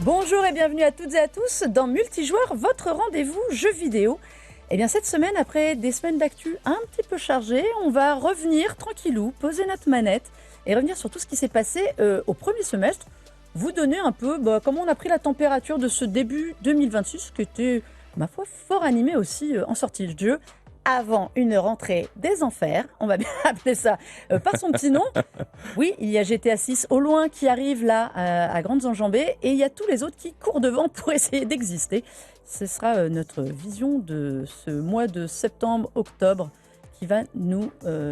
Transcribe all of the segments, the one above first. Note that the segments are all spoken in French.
Bonjour et bienvenue à toutes et à tous dans Multijoueur, votre rendez-vous jeux vidéo. Et bien cette semaine, après des semaines d'actu un petit peu chargées, on va revenir tranquillou, poser notre manette et revenir sur tout ce qui s'est passé au premier semestre. Vous donner un peu comment on a pris la température de ce début 2026, qui était, ma foi, fort animé aussi en sortie de jeu. Avant une rentrée des enfers, on va bien appeler ça par son petit nom. Oui, il y a GTA 6 au loin qui arrive là à grandes enjambées et il y a tous les autres qui courent devant pour essayer d'exister. Ce sera notre vision de ce mois de septembre-octobre qui va nous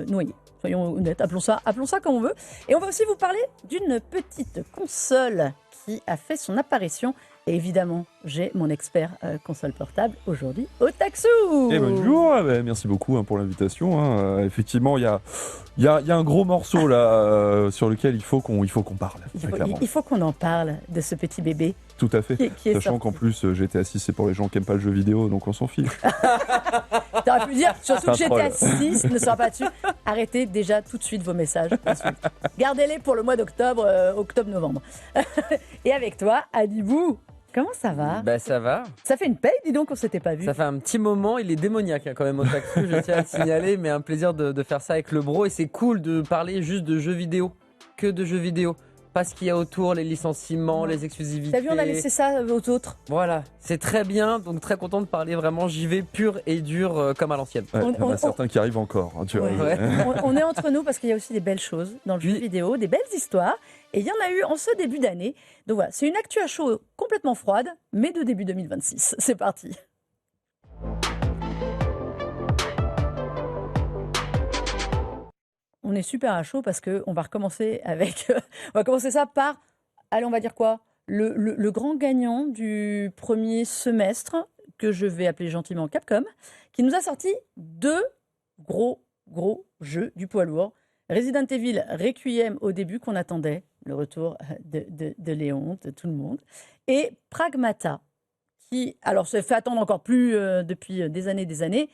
noyer. Soyons honnêtes, appelons ça comme on veut. Et on va aussi vous parler d'une petite console qui a fait son apparition. Et évidemment, j'ai mon expert console portable aujourd'hui, Otaksu. Et bonjour, merci beaucoup pour l'invitation. Effectivement, il y a un gros morceau là sur lequel il faut qu'on parle. Il faut qu'on en parle de ce petit bébé. Tout à fait. Qui est Sachant qu'en plus, GTA 6, c'est pour les gens qui n'aiment pas le jeu vidéo, donc on s'en fiche. T'aurais pu dire, surtout que GTA 6 ne sera pas dessus. Arrêtez déjà tout de suite vos messages. Gardez-les pour le mois d'octobre, octobre-novembre. Et avec toi, Adibou. Comment ça va ? Ça va. Ça fait une paye, dis donc, qu'on s'était pas vu. Ça fait un petit moment, il est démoniaque quand même Otaksu, je tiens à le signaler, mais un plaisir de faire ça avec le bro et c'est cool de parler juste de jeux vidéo, que de jeux vidéo. Pas ce qu'il y a autour, les licenciements, les exclusivités. T'as vu, on a laissé ça aux autres. Voilà, c'est très bien, donc très content de parler vraiment JV pur et dur comme à l'ancienne. Ouais, il y en a certains qui arrivent encore. Tu vois. Ouais. On est entre nous parce qu'il y a aussi des belles choses dans le jeu vidéo, des belles histoires. Et il y en a eu en ce début d'année. Donc voilà, c'est une actu à chaud complètement froide, mais de début 2026. C'est parti. On est super à chaud parce qu'on va recommencer avec... on va commencer ça par, allez, on va dire quoi ? Le grand gagnant du premier semestre, que je vais appeler gentiment Capcom, qui nous a sorti deux gros jeux du poids lourd. Resident Evil Requiem au début qu'on attendait, le retour de Léon, de tout le monde, et Pragmata, qui alors se fait attendre encore plus depuis des années,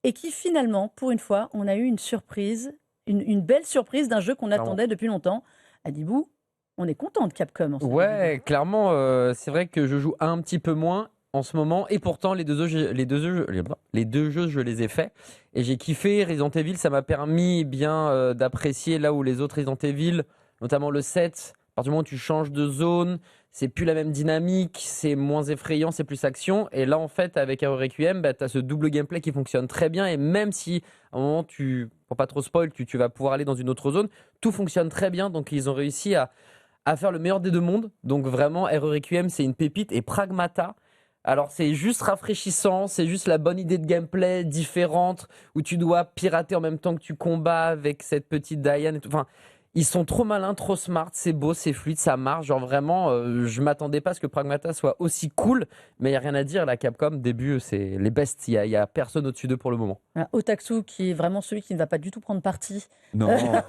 et qui finalement, pour une fois, on a eu une surprise, une belle surprise d'un jeu qu'on attendait depuis longtemps. Adibou, on est content de Capcom. Ouais, clairement, c'est vrai que je joue un petit peu moins en ce moment et pourtant les deux jeux je les ai faits et j'ai kiffé. Resident Evil, ça m'a permis bien d'apprécier là où les autres Resident Evil, notamment le 7, à partir du moment où tu changes de zone, c'est plus la même dynamique, c'est moins effrayant, c'est plus action. Et là en fait avec Hero Requiem, tu as ce double gameplay qui fonctionne très bien et même si à un moment pour pas trop spoil, tu vas pouvoir aller dans une autre zone, tout fonctionne très bien. Donc ils ont réussi à faire le meilleur des deux mondes. Donc vraiment Hero Requiem c'est une pépite et Pragmata, alors c'est juste rafraîchissant, c'est juste la bonne idée de gameplay différente où tu dois pirater en même temps que tu combats avec cette petite Diane et tout. Enfin, ils sont trop malins, trop smart, c'est beau, c'est fluide, ça marche. Genre vraiment, je m'attendais pas à ce que Pragmata soit aussi cool, mais il n'y a rien à dire, la Capcom, début, c'est les bestes, il y a personne au-dessus d'eux pour le moment. Otaksu qui est vraiment celui qui ne va pas du tout prendre parti Jamais.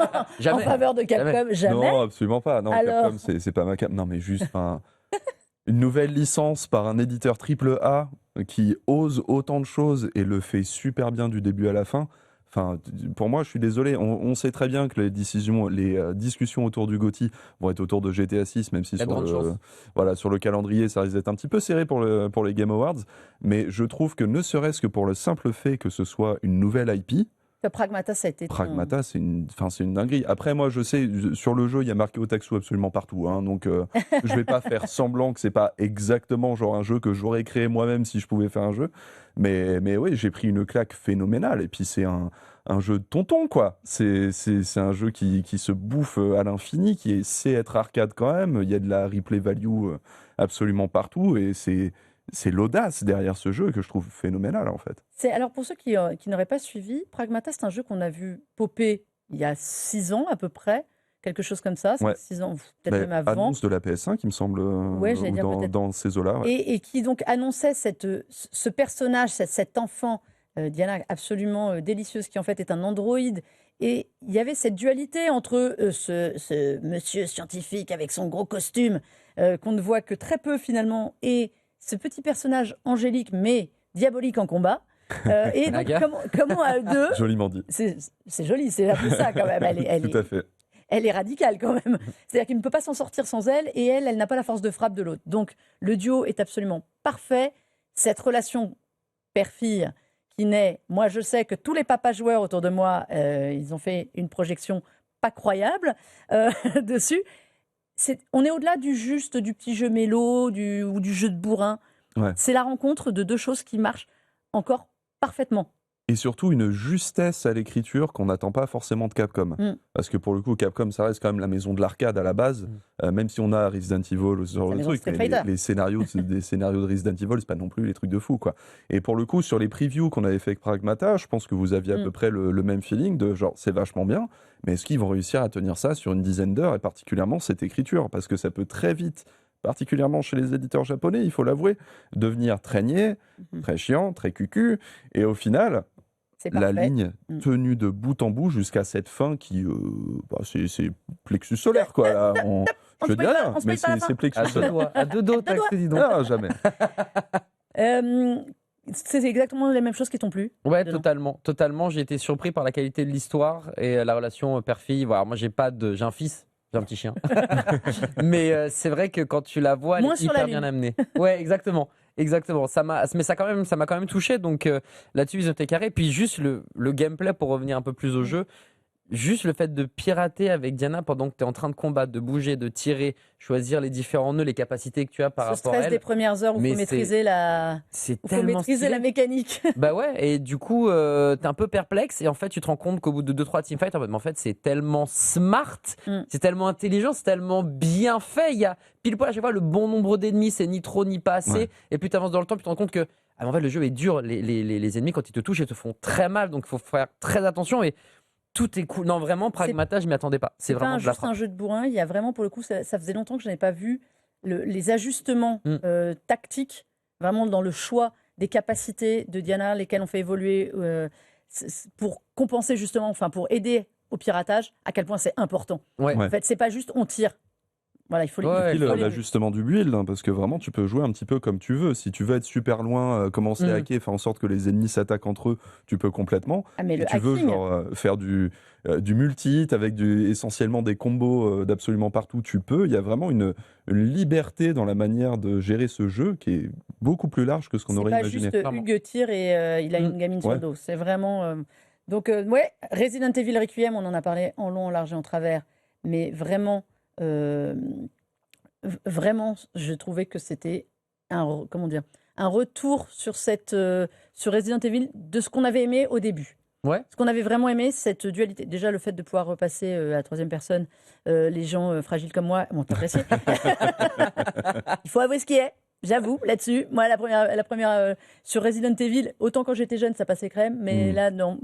en faveur de Capcom, jamais. Non, absolument pas. Non, alors... Capcom, c'est pas ma Capcom. Non, mais juste une nouvelle licence par un éditeur AAA qui ose autant de choses et le fait super bien du début à la fin. Enfin, pour moi, je suis désolé. On sait très bien que les discussions autour du GOTY vont être autour de GTA 6, même si sur le calendrier, ça risque d'être un petit peu serré pour les Game Awards. Mais je trouve que ne serait-ce que pour le simple fait que ce soit une nouvelle IP, Pragmata, ça a été c'est une dinguerie. Après, moi, je sais, sur le jeu, il y a marqué Otaksu absolument partout. Donc, je vais pas faire semblant que c'est pas exactement genre un jeu que j'aurais créé moi-même si je pouvais faire un jeu. Mais oui, j'ai pris une claque phénoménale. Et puis, c'est un jeu de tonton, quoi. C'est un jeu qui se bouffe à l'infini, qui sait être arcade quand même. Il y a de la replay value absolument partout. Et c'est l'audace derrière ce jeu que je trouve phénoménal, en fait. Alors, pour ceux qui n'auraient pas suivi, Pragmata, c'est un jeu qu'on a vu popper il y a 6 ans à peu près, quelque chose comme ça, 6 ans, peut-être même avant. Annonce de la PS5, il me semble, dans ces eaux-là. Ouais. Et qui donc annonçait ce personnage, cet enfant, Diana, absolument délicieuse, qui en fait est un androïde. Et il y avait cette dualité entre ce monsieur scientifique avec son gros costume, qu'on ne voit que très peu finalement, et ce petit personnage angélique mais diabolique en combat. Et donc comment à eux deux... Joliment dit. C'est joli, c'est un peu ça quand même. Tout à fait. elle est radicale quand même. C'est-à-dire qu'il ne peut pas s'en sortir sans elle, et elle n'a pas la force de frappe de l'autre. Donc, le duo est absolument parfait. Cette relation père-fille qui naît, moi je sais que tous les papas joueurs autour de moi, ils ont fait une projection pas croyable dessus. On est au-delà du petit jeu mélo ou du jeu de bourrin. Ouais. C'est la rencontre de deux choses qui marchent encore parfaitement. Et surtout une justesse à l'écriture qu'on n'attend pas forcément de Capcom. Parce que pour le coup, Capcom, ça reste quand même la maison de l'arcade à la base, même si on a Resident Evil, ce genre de truc, mais les scénarios, des scénarios de Resident Evil, c'est pas non plus les trucs de fou, quoi. Et pour le coup, sur les previews qu'on avait fait avec Pragmata, je pense que vous aviez à peu près le même feeling de genre, c'est vachement bien, mais est-ce qu'ils vont réussir à tenir ça sur une dizaine d'heures, et particulièrement cette écriture, parce que ça peut très vite, particulièrement chez les éditeurs japonais, il faut l'avouer, devenir très niais, très chiant, très cucu, et au final, la ligne tenue de bout en bout jusqu'à cette fin qui, c'est plexus solaire, quoi. Là, je dis rien, mais c'est plexus solaire. À deux doigts, dis donc. Non, jamais. C'est exactement les mêmes choses qui t'ont plu. Ouais, totalement. J'ai été surpris par la qualité de l'histoire et la relation père-fille. Voilà, moi, j'ai un fils. J'ai un petit chien. Mais c'est vrai que quand tu la vois, elle est hyper bien amenée. Ouais, exactement. Mais ça m'a quand même touché. Donc là-dessus, ils ont été carrés. Puis juste le gameplay, pour revenir un peu plus au jeu, juste le fait de pirater avec Diana pendant que tu es en train de combattre, de bouger, de tirer, choisir les différents nœuds, les capacités que tu as par rapport à elle. Ce stress des premières heures où il faut maîtriser la mécanique. Bah ouais, et du coup, t'es un peu perplexe et en fait, tu te rends compte qu'au bout de 2-3 teamfights, en fait, c'est tellement smart, c'est tellement intelligent, c'est tellement bien fait. Il y a pile poil à chaque fois le bon nombre d'ennemis, c'est ni trop ni pas assez. Ouais. Et plus tu avances dans le temps, puis tu te rends compte que en fait, le jeu est dur. Les ennemis, quand ils te touchent, ils te font très mal, donc il faut faire très attention. Et tout est cool. Non, vraiment, Pragmata, je m'y attendais pas. C'est vraiment juste un jeu de bourrin. Il y a vraiment, pour le coup, ça faisait longtemps que je n'avais pas vu les ajustements tactiques, vraiment dans le choix des capacités de Diana, lesquelles on fait évoluer pour compenser justement, enfin pour aider au piratage, à quel point c'est important. Ouais. En fait, c'est pas juste on tire. Voilà, il faut l'ajustement du build, parce que vraiment tu peux jouer un petit peu comme tu veux. Si tu veux être super loin, commencer à hacker, faire en sorte que les ennemis s'attaquent entre eux, tu peux complètement. Mais tu veux faire du multi-hit avec essentiellement des combos d'absolument partout, tu peux. Il y a vraiment une liberté dans la manière de gérer ce jeu qui est beaucoup plus large que ce qu'on aurait imaginé. C'est pas juste Hugues tire et il a une gamine sur le dos. C'est vraiment... Donc Resident Evil Requiem, on en a parlé en long, en large et en travers, mais vraiment... vraiment, je trouvais que c'était un retour sur Resident Evil de ce qu'on avait aimé au début. Ouais. Ce qu'on avait vraiment aimé, cette dualité. Déjà, le fait de pouvoir repasser à la troisième personne, les gens fragiles comme moi m'ont apprécié. Il faut avouer ce qui est. J'avoue, là-dessus, moi, la première sur Resident Evil, autant quand j'étais jeune, ça passait crème, mais là, non.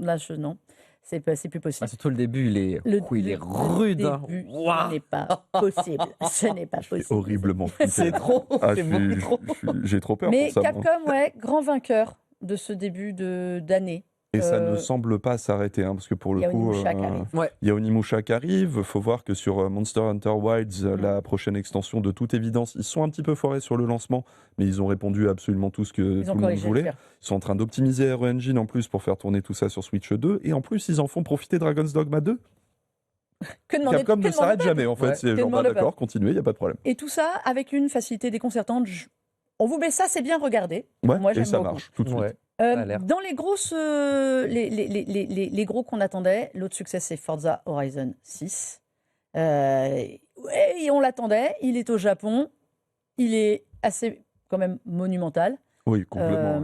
C'est plus possible. Surtout le début, il est rude. Ce n'est pas possible. Ce n'est pas possible. C'est horriblement. C'est trop. C'est beaucoup trop. J'ai trop peur mais pour ça. Mais Capcom, grand vainqueur de ce début d'année. Et ça ne semble pas s'arrêter, parce que pour le coup, il y a Onimusha qui arrive. Il faut voir que sur Monster Hunter Wilds, la prochaine extension, de toute évidence, ils sont un petit peu forés sur le lancement, mais ils ont répondu à absolument tout ce que tout le monde voulait. Ils sont en train d'optimiser RE Engine en plus pour faire tourner tout ça sur Switch 2, et en plus, ils en font profiter Dragon's Dogma 2. Capcom ne s'arrête jamais, en fait. C'est genre, d'accord, continuez, il n'y a pas de problème. Et tout ça avec une facilité déconcertante. On vous met ça, c'est bien regardé. Ouais, moi, j'aime et ça beaucoup. marche tout de suite. Ouais. Dans les grosses, les gros qu'on attendait, l'autre succès c'est Forza Horizon 6. Et on l'attendait, il est au Japon, il est assez quand même monumental. Oui, complètement.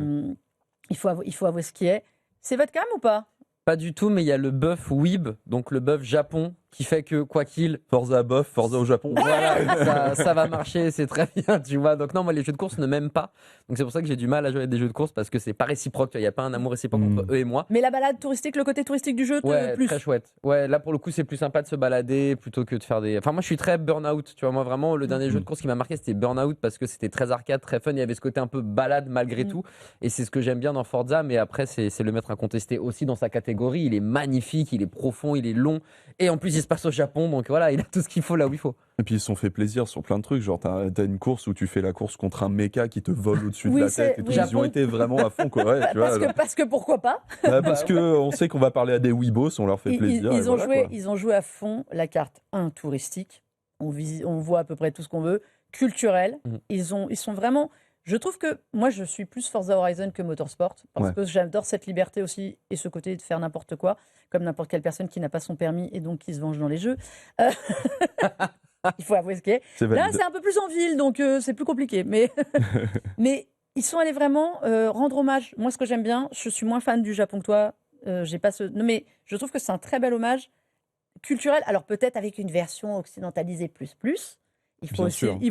Il faut avouer ce qui est. C'est votre cam ou pas ? Pas du tout, mais il y a le buff Weeb, donc le buff Japon, qui fait que quoi qu'il... Forza buff, Forza au Japon. Voilà, ça va marcher, c'est très bien, tu vois. Donc non, moi les jeux de course ne m'aiment pas. Donc c'est pour ça que j'ai du mal à jouer à des jeux de course, parce que c'est pas réciproque, il n'y a pas un amour réciproque entre eux et moi. Mais la balade touristique, le côté touristique du jeu, plus. Très chouette. Ouais, là pour le coup c'est plus sympa de se balader plutôt que de faire des... Enfin moi je suis très Burnout, tu vois. Moi vraiment le dernier jeu de course qui m'a marqué c'était Burnout, parce que c'était très arcade, très fun, il y avait ce côté un peu balade malgré tout. Et c'est ce que j'aime bien dans Forza, mais après c'est le maître incontesté aussi dans sa catégorie. Il est magnifique, il est profond, il est long. Et en plus il se passe au Japon, donc voilà, il a tout ce qu'il faut là où il faut. Et puis ils se sont fait plaisir sur plein de trucs, genre t'as une course où tu fais la course contre un méca qui te vole au-dessus de la tête et tout. Ils y ont été vraiment à fond, quoi. Ouais, tu vois, parce que pourquoi pas? parce que on sait qu'on va parler à des weebos, on leur fait plaisir. Ils ont joué à fond la carte touristique. On voit à peu près tout ce qu'on veut. Culturel. Ils sont vraiment. Je trouve que moi, je suis plus Forza Horizon que Motorsport parce que j'adore cette liberté aussi et ce côté de faire n'importe quoi, comme n'importe quelle personne qui n'a pas son permis et donc qui se venge dans les jeux. Il faut avouer ce qu'il est. Là, c'est un peu plus en ville, donc c'est plus compliqué. Mais ils sont allés vraiment rendre hommage. Moi, ce que j'aime bien, je suis moins fan du Japon que toi. J'ai pas ce. Non, mais je trouve que c'est un très bel hommage culturel. Alors peut-être avec une version occidentalisée plus. Il faut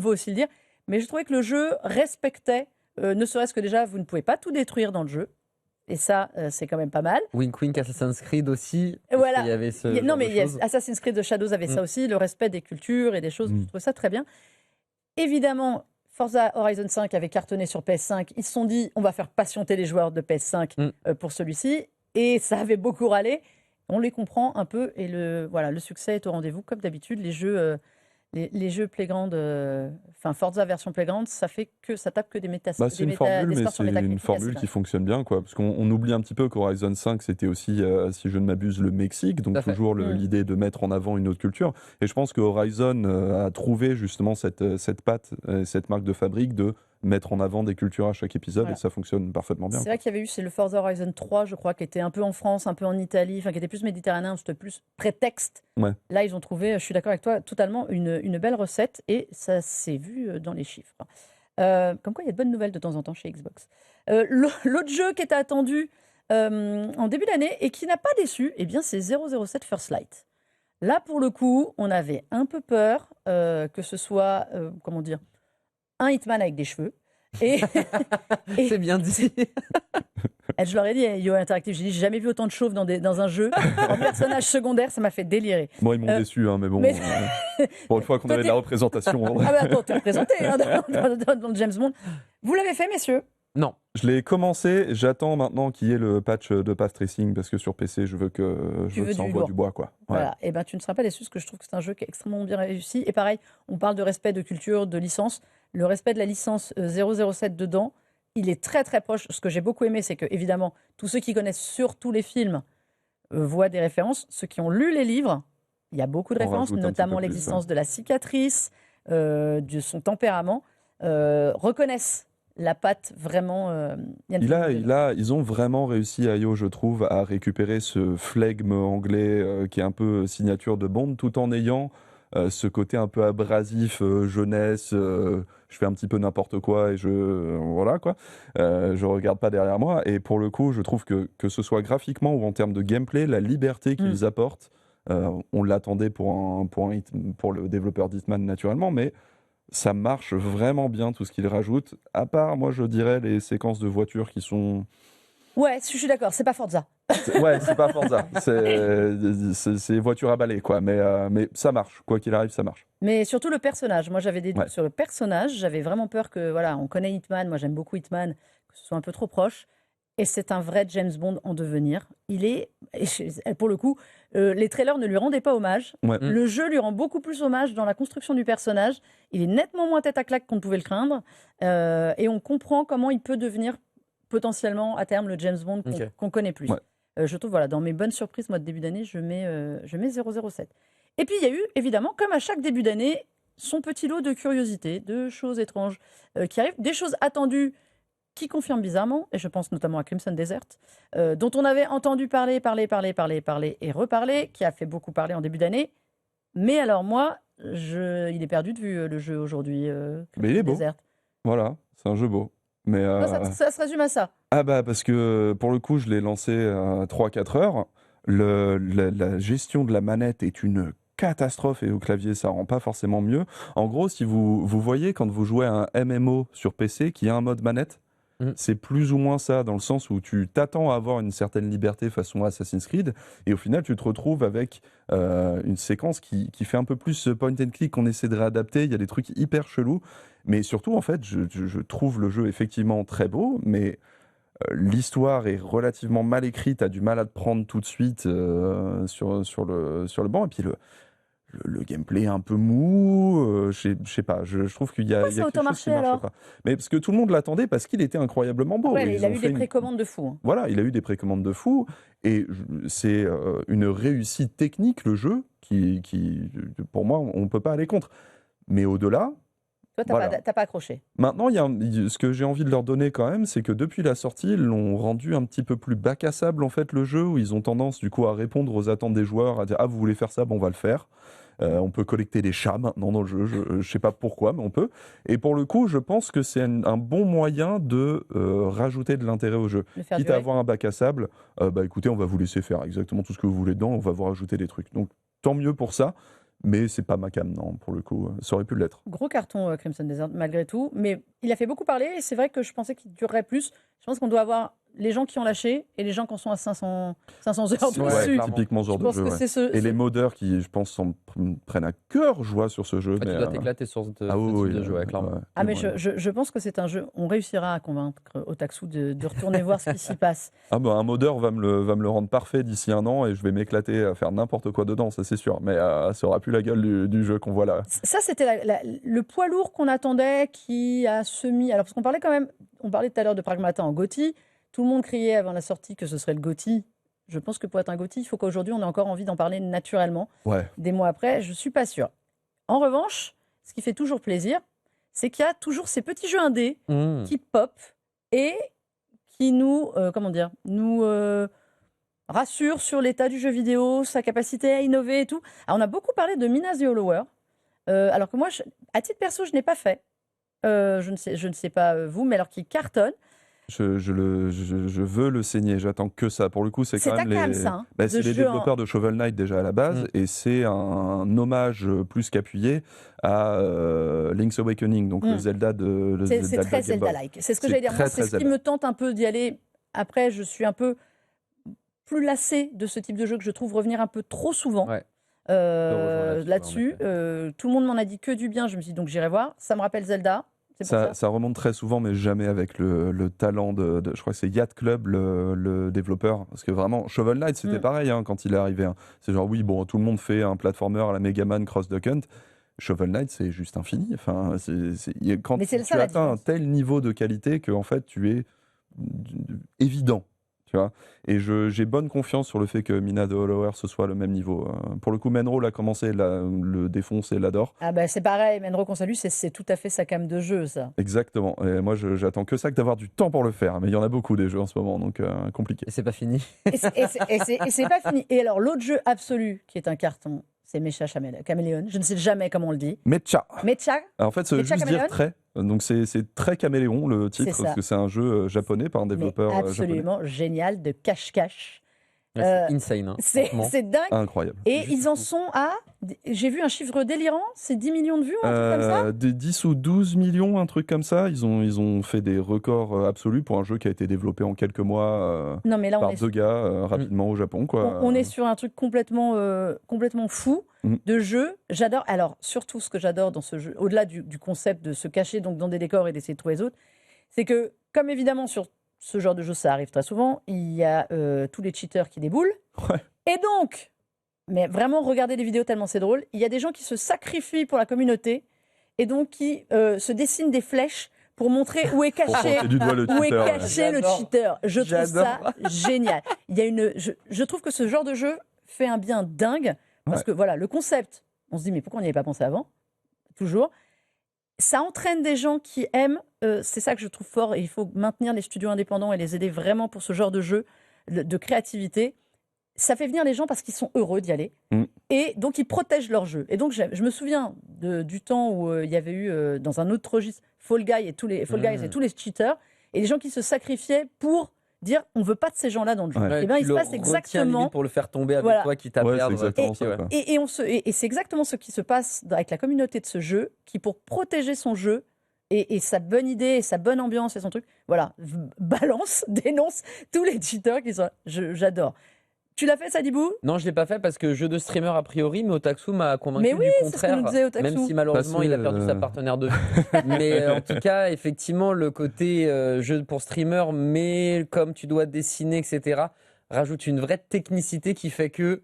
aussi le dire. Mais je trouvais que le jeu respectait, ne serait-ce que déjà, vous ne pouvez pas tout détruire dans le jeu. Et ça, c'est quand même pas mal. Wink Wink, Assassin's Creed aussi. Voilà. Il y avait Assassin's Creed de Shadows avait ça aussi, le respect des cultures et des choses. Je trouve ça très bien. Évidemment, Forza Horizon 5 avait cartonné sur PS5. Ils se sont dit, on va faire patienter les joueurs de PS5 pour celui-ci. Et ça avait beaucoup râlé. On les comprend un peu. Et le succès est au rendez-vous. Comme d'habitude, les jeux Playground, Forza version Playground, ça tape que des métastations. C'est une formule, mais c'est une formule qui fonctionne bien, quoi. Parce qu'on oublie un petit peu qu'Horizon 5, c'était aussi, si je ne m'abuse, le Mexique, donc toujours l'idée de mettre en avant une autre culture. Et je pense que Horizon a trouvé justement cette patte, cette marque de fabrique de mettre en avant des cultures à chaque épisode, et ça fonctionne parfaitement bien. C'est vrai qu'il y avait eu, c'est le Forza Horizon 3, je crois, qui était un peu en France, un peu en Italie, qui était plus méditerranéen, c'était plus prétexte. Là, ils ont trouvé, je suis d'accord avec toi, totalement une belle recette, et ça s'est vu dans les chiffres. Comme quoi, il y a de bonnes nouvelles de temps en temps chez Xbox. L'autre jeu qui était attendu en début d'année et qui n'a pas déçu, c'est 007 First Light. Là, pour le coup, on avait un peu peur que ce soit, un Hitman avec des cheveux. C'est bien dit. Je leur ai dit, Yo Interactive, j'ai jamais vu autant de chauves dans un jeu. En personnage secondaire, ça m'a fait délirer. Moi, ils m'ont déçu, mais bon. Pour une fois qu'on avait de la représentation. Attends, t'es représenté dans James Bond. Vous l'avez fait, messieurs? Non. Je l'ai commencé, j'attends maintenant qu'il y ait le patch de path tracing parce que sur PC, je veux que ça envoie du bois, quoi. Voilà, et tu ne seras pas déçu parce que je trouve que c'est un jeu qui est extrêmement bien réussi. Et pareil, on parle de respect de culture, de licence. Le respect de la licence 007 dedans, il est très très proche. Ce que j'ai beaucoup aimé, c'est que évidemment, tous ceux qui connaissent surtout les films voient des références. Ceux qui ont lu les livres, il y a beaucoup de références, notamment l'existence de la cicatrice, de son tempérament, reconnaissent la patte vraiment. Ils ont vraiment réussi, IO, je trouve, à récupérer ce flegme anglais qui est un peu signature de Bond, tout en ayant ce côté un peu abrasif, jeunesse. Je fais un petit peu n'importe quoi et voilà quoi. Je regarde pas derrière moi. Et pour le coup, je trouve que ce soit graphiquement ou en termes de gameplay, la liberté qu'ils apportent, on l'attendait pour le développeur d'Hitman naturellement, mais ça marche vraiment bien tout ce qu'ils rajoutent, à part, moi je dirais, les séquences de voitures qui sont... Ouais, je suis d'accord, c'est pas Forza. C'est pas Forza, c'est voiture à balai, quoi. Mais ça marche, quoi qu'il arrive, ça marche. Mais surtout le personnage, moi j'avais des doutes sur le personnage, j'avais vraiment peur que, on connaît Hitman, moi j'aime beaucoup Hitman, que ce soit un peu trop proche. Et c'est un vrai James Bond en devenir. Il est, pour le coup, les trailers ne lui rendaient pas hommage. Le jeu lui rend beaucoup plus hommage dans la construction du personnage. Il est nettement moins tête à claque qu'on ne pouvait le craindre. Et on comprend comment il peut devenir potentiellement, à terme, le James Bond qu'on connaît plus. Je trouve, dans mes bonnes surprises, moi, de début d'année, je mets 007. Et puis, il y a eu, évidemment, comme à chaque début d'année, son petit lot de curiosités, de choses étranges qui arrivent, des choses attendues, qui confirme bizarrement, et je pense notamment à Crimson Desert, dont on avait entendu parler et reparler, qui a fait beaucoup parler en début d'année. Mais alors moi, il est perdu de vue le jeu aujourd'hui. Mais il est beau. Desert. Voilà, c'est un jeu beau. Mais ça se résume à ça. Parce que pour le coup, je l'ai lancé à 3-4 heures. La gestion de la manette est une catastrophe et au clavier ça rend pas forcément mieux. En gros, si vous voyez quand vous jouez à un MMO sur PC qui a un mode manette, c'est plus ou moins ça, dans le sens où tu t'attends à avoir une certaine liberté façon Assassin's Creed, et au final tu te retrouves avec une séquence qui fait un peu plus point and click qu'on essaie de réadapter. Il y a des trucs hyper chelous, mais surtout en fait je trouve le jeu effectivement très beau, mais l'histoire est relativement mal écrite, t'as du mal à te prendre tout de suite sur le banc, et puis le gameplay est un peu mou, je sais pas, je trouve qu'il y a, Pourquoi il y ça a a quelque autant chose qui marché, marche alors? pas. Mais parce que tout le monde l'attendait, parce qu'il était incroyablement beau. Ouais, Et il ils a ont eu fait des précommandes de fou. Hein. Voilà, il a eu des précommandes de fou, et c'est une réussite technique, le jeu, qui, pour moi, on ne peut pas aller contre. Mais au-delà, Toi, voilà. t'as pas accroché. Maintenant, ce que j'ai envie de leur donner quand même, c'est que depuis la sortie, ils l'ont rendu un petit peu plus bac à sable, en fait, le jeu, où ils ont tendance, du coup, à répondre aux attentes des joueurs, à dire « Ah, vous voulez faire ça, bon, on va le faire ». On peut collecter des chats maintenant dans le jeu, je sais pas pourquoi, mais on peut. Et pour le coup, je pense que c'est un bon moyen de rajouter de l'intérêt au jeu. Le faire Quitte à durer. avoir un bac à sable, bah écoutez, on va vous laisser faire exactement tout ce que vous voulez dedans, on va vous rajouter des trucs. Donc tant mieux pour ça, mais c'est pas ma cam, non, pour le coup, ça aurait pu l'être. Gros carton Crimson Desert, malgré tout. Mais il a fait beaucoup parler, et c'est vrai que je pensais qu'il durerait plus. Je pense qu'on doit avoir les gens qui ont lâché et les gens qui en sont à 500 heures Ouais, dessus. clairement. Typiquement ce Je genre de pense jeu. que Ouais. c'est ce. Et les modeurs qui, je pense, prennent à cœur joie sur ce jeu. Tu mais, dois t'éclater sur ce ah oui, type oui, de jeu, ouais, clairement. ouais, Ah, mais ouais. je pense que c'est un jeu. On réussira à convaincre Otaksu de retourner voir ce qui s'y passe. Ah bah, un modeur va me le rendre parfait d'ici un an et je vais m'éclater à faire n'importe quoi dedans, ça c'est sûr. Mais ça aura plus la gueule du jeu qu'on voit là. Ça, c'était le poids lourd qu'on attendait qui a semi. Alors, parce qu'on parlait quand même. On parlait tout à l'heure de Pragmata en GOTY. Tout le monde criait avant la sortie que ce serait le GOTY. Je pense que pour être un GOTY, il faut qu'aujourd'hui, on ait encore envie d'en parler naturellement. Ouais. Des mois après, je ne suis pas sûre. En revanche, ce qui fait toujours plaisir, c'est qu'il y a toujours ces petits jeux indés qui pop et qui nous, nous rassurent sur l'état du jeu vidéo, sa capacité à innover et tout. Alors, on a beaucoup parlé de Minas the Hollower, alors que moi, à titre perso, je n'ai pas fait. Je ne sais pas vous, mais alors qu'il cartonne. Je veux le saigner, j'attends que ça. Pour le coup, c'est C'est quand ta même cam, ça, hein, bah, de c'est les jeu développeurs de Shovel Knight déjà à la base, et c'est un hommage plus qu'appuyé à Link's Awakening, donc le Zelda de C'est Zelda très de Game Boy. Zelda-like. C'est ce que C'est j'allais dire. Moi, très, c'est très ce qui Zelda. me tente un peu d'y aller. Après, je suis un peu plus lassée de ce type de jeu que je trouve revenir un peu trop souvent. Ouais. Là-dessus. Tout le monde m'en a dit que du bien. Je me suis dit donc j'irai voir. Ça me rappelle Zelda. C'est pour ça. Ça remonte très souvent, mais jamais avec le talent je crois que c'est Yacht Club, le développeur. Parce que vraiment, Shovel Knight, c'était pareil hein, quand il est arrivé. Hein. C'est genre, oui, bon, tout le monde fait un platformer à la Mega Man Cross Duck Hunt. Shovel Knight, c'est juste infini. Enfin, quand Mais c'est tu ça, la atteins un différence. tel niveau de qualité que en fait, tu es évident. Tu vois, et j'ai bonne confiance sur le fait que Mina the Hollower ce soit le même niveau. Pour le coup, Menro l'a commencé, le défonce et l'adore. Ah bah c'est pareil. Menro qu'on salue, c'est tout à fait sa cam de jeu, ça. Exactement. Et moi, j'attends que ça, que d'avoir du temps pour le faire. Mais il y en a beaucoup des jeux en ce moment, donc compliqué. Et c'est pas fini. Et c'est pas fini. Et alors, l'autre jeu absolu qui est un carton, c'est Mecha Caméléon. Je ne sais jamais comment on le dit. Mecha. Mecha. En fait, ça veut Mecha juste Caméléon dire très. Donc c'est très caméléon le C'est titre, ça. parce que c'est un jeu japonais par un Mais développeur japonais. absolument génial de cache-cache. Ouais, c'est insane. Hein, franchement. C'est dingue. Incroyable. Et ils en sont à. J'ai vu un chiffre délirant, c'est 10 millions de vues, un truc comme ça. Des 10 ou 12 millions, un truc comme ça. Ils ont fait des records absolus pour un jeu qui a été développé en quelques mois Non, mais là, par deux gars rapidement au Japon. Quoi. on est sur un truc complètement fou Mhm. de jeu. J'adore. Alors, surtout, ce que j'adore dans ce jeu, au-delà du concept de se cacher donc, dans des décors et d'essayer de trouver les autres, c'est que, comme évidemment, sur ce genre de jeu, ça arrive très souvent, il y a tous les cheaters qui déboulent. Ouais. Et donc, mais vraiment, regardez les vidéos tellement c'est drôle, il y a des gens qui se sacrifient pour la communauté et donc qui se dessinent des flèches pour montrer où est Pour caché, pointer du doigt le où est cheater, ouais. caché le J'adore. cheater. Je trouve ça J'adore. génial. Il y a je trouve que ce genre de jeu fait un bien dingue parce Ouais. que voilà, le concept, on se dit mais pourquoi on n'y avait pas pensé avant? Toujours. Ça entraîne des gens qui aiment, c'est ça que je trouve fort, et il faut maintenir les studios indépendants et les aider vraiment pour ce genre de jeu, de créativité. Ça fait venir les gens parce qu'ils sont heureux d'y aller, et donc ils protègent leur jeu. Et donc je me souviens du temps où il y avait eu dans un autre registre Fall Guys et tous les cheaters, et les gens qui se sacrifiaient pour dire on veut pas de ces gens-là dans le jeu. Ouais. Et bien Tu il se le passe retiens exactement. limite pour le faire tomber avec Voilà. toi qui t'a Ouais, perdre. c'est exactement ça, Ouais. quoi. Et c'est exactement ce qui se passe avec la communauté de ce jeu, qui pour protéger son jeu et sa bonne idée, et sa bonne ambiance et son truc, voilà, balance, dénonce tous les cheaters qui sont. J'adore. Tu l'as fait, Sadibou? Non, je l'ai pas fait parce que jeu de streamer a priori, mais Otaksu m'a convaincu Mais oui, du c'est ce que nous contraire. disait Otaksu. Même si malheureusement il a perdu sa partenaire de vie. Mais en tout cas, effectivement, le côté jeu pour streamer, mais comme tu dois dessiner, etc., rajoute une vraie technicité qui fait que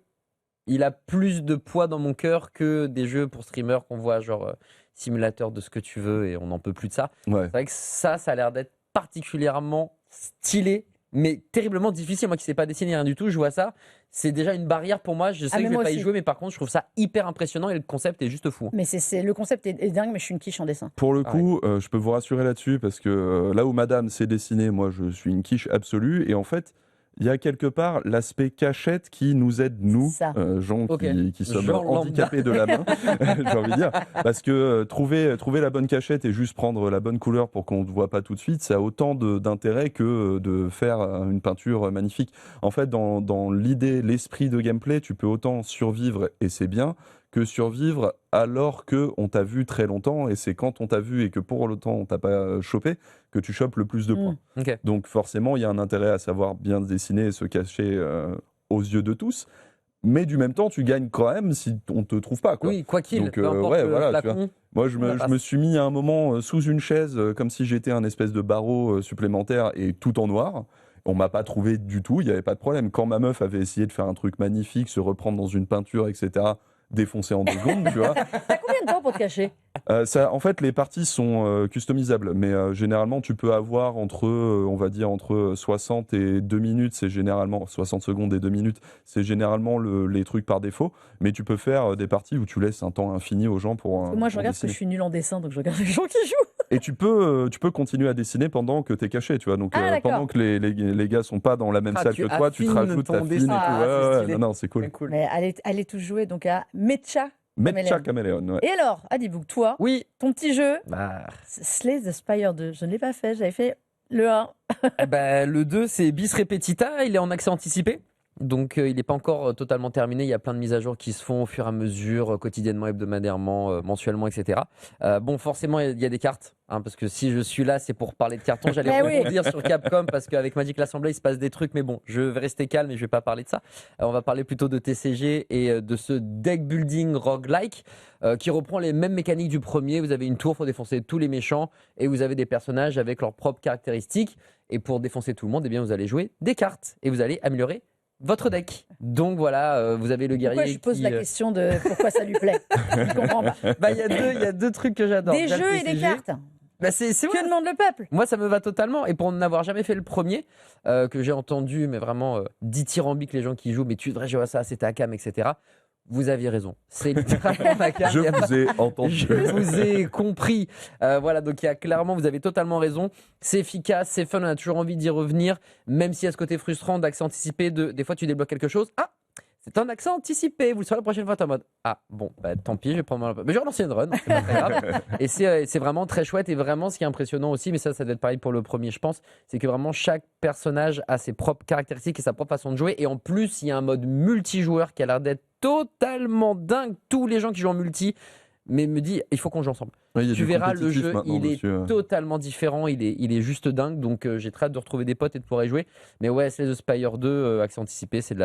il a plus de poids dans mon cœur que des jeux pour streamer qu'on voit genre simulateur de ce que tu veux et on n'en peut plus de ça. Ouais. C'est vrai que ça a l'air d'être particulièrement stylé, mais terriblement difficile. Moi qui ne sais pas dessiner rien du tout, je vois ça. C'est déjà une barrière pour moi. Je sais que je ne vais pas y jouer, mais par contre, je trouve ça hyper impressionnant et le concept est juste fou. Mais le concept est dingue, mais je suis une quiche en dessin. Pour le coup, je peux vous rassurer là-dessus parce que là où madame sait dessiner, moi je suis une quiche absolue. Et en fait, il y a quelque part l'aspect cachette qui nous aide, nous, gens qui sommes handicapés de la main, j'ai envie de dire. Parce que trouver la bonne cachette et juste prendre la bonne couleur pour qu'on ne voit pas tout de suite, ça a autant d'intérêt que de faire une peinture magnifique. En fait, dans l'idée, l'esprit de gameplay, tu peux autant survivre, et c'est bien, que survivre alors qu'on t'a vu très longtemps, et c'est quand on t'a vu et que pour longtemps on t'a pas chopé que tu chopes le plus de points. Okay. Donc forcément, il y a un intérêt à savoir bien dessiner et se cacher aux yeux de tous, mais du même temps, tu gagnes quand même si on ne te trouve pas. Quoi. Oui, quoi qu'il, donc, peu importe le voilà, flacon. Moi, je me suis mis à un moment sous une chaise, comme si j'étais un espèce de barreau supplémentaire et tout en noir. On m'a pas trouvé du tout, il n'y avait pas de problème. Quand ma meuf avait essayé de faire un truc magnifique, se reprendre dans une peinture, etc., défoncé en 2 secondes, tu vois. T'as combien de temps pour te cacher? En fait, les parties sont customisables, mais généralement, tu peux avoir on va dire, entre 60 et 2 minutes, c'est généralement 60 secondes et 2 minutes, c'est généralement les trucs par défaut, mais tu peux faire des parties où tu laisses un temps infini aux gens pour. Moi, je regarde parce que je suis nulle en dessin, donc je regarde les gens qui jouent. Et tu peux continuer à dessiner pendant que tu es caché, tu vois. Donc, pendant que les gars sont pas dans la même salle que toi, tu te rajoutes ta fine et tout. Non, c'est cool. Mais allez tous jouer donc à Mecha Caméléon, ouais. Et alors, Adibou, toi, ton petit jeu, Slay the Spire 2, je ne l'ai pas fait, j'avais fait le 1. Le 2, c'est bis repetita, il est en accès anticipé. Donc il n'est pas encore totalement terminé, il y a plein de mises à jour qui se font au fur et à mesure, quotidiennement, hebdomadairement, mensuellement, etc. Bon, forcément, il y a des cartes, parce que si je suis là, c'est pour parler de cartons. J'allais rebondir sur Capcom, parce qu'avec Magic l'Assemblée, il se passe des trucs, mais bon, je vais rester calme et je ne vais pas parler de ça. On va parler plutôt de TCG et de ce deck building roguelike qui reprend les mêmes mécaniques du premier. Vous avez une tour, il faut défoncer tous les méchants, et vous avez des personnages avec leurs propres caractéristiques. Et pour défoncer tout le monde, eh bien, vous allez jouer des cartes, et vous allez améliorer votre deck. Donc voilà, vous avez le guerrier. Pourquoi je pose la question de pourquoi ça lui plaît? Je comprends pas. Il y a deux trucs que j'adore. Des jeux et des cartes. C'est que demande le peuple? Moi, ça me va totalement. Et pour n'avoir jamais fait le premier, que j'ai entendu, mais vraiment dithyrambique les gens qui jouent, mais tu devrais jouer à ça, c'est ta cam, etc. Vous aviez raison. C'est littéralement ma cam. Je vous ai entendu. Je vous ai compris. Voilà, donc il y a clairement, vous avez totalement raison. C'est efficace, c'est fun, on a toujours envie d'y revenir, même s'il y a ce côté frustrant d'accès anticipé. Des fois, tu débloques quelque chose. Ah, c'est un accès anticipé. Vous le saurez la prochaine fois. T'es en mode tant pis, je vais prendre mais je vais relancer une run. C'est pas très grave. Et c'est vraiment très chouette. Et vraiment, ce qui est impressionnant aussi, mais ça doit être pareil pour le premier, je pense, c'est que vraiment chaque personnage a ses propres caractéristiques et sa propre façon de jouer. Et en plus, il y a un mode multijoueur qui a l'air d'être totalement dingue. Tous les gens qui jouent en multi, mais me dit il faut qu'on joue ensemble. Tu verras, le jeu il est totalement différent, il est juste dingue, donc j'ai très hâte de retrouver des potes et de pouvoir y jouer. Mais ouais, Slay the Spire 2 accès anticipé, c'est de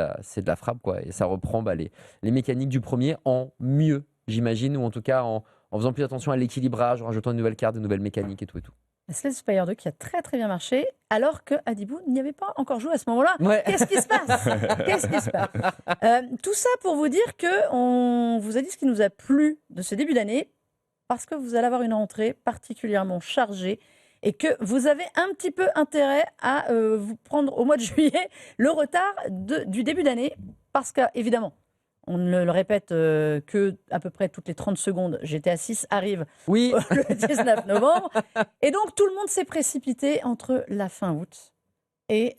la frappe quoi, et ça reprend les mécaniques du premier en mieux, j'imagine, ou en tout cas en faisant plus attention à l'équilibrage, en rajoutant de nouvelles cartes, de nouvelles mécaniques et tout. Slay the Spire 2 qui a très très bien marché, alors que Adibou n'y avait pas encore joué à ce moment-là. Ouais. Qu'est-ce qui se passe? Tout ça pour vous dire que on vous a dit ce qui nous a plu de ce début d'année, parce que vous allez avoir une rentrée particulièrement chargée et que vous avez un petit peu intérêt à vous prendre au mois de juillet le retard du début d'année, parce qu'évidemment, on ne le répète que à peu près toutes les 30 secondes, GTA 6 arrive le 19 novembre. Et donc, tout le monde s'est précipité entre la fin août et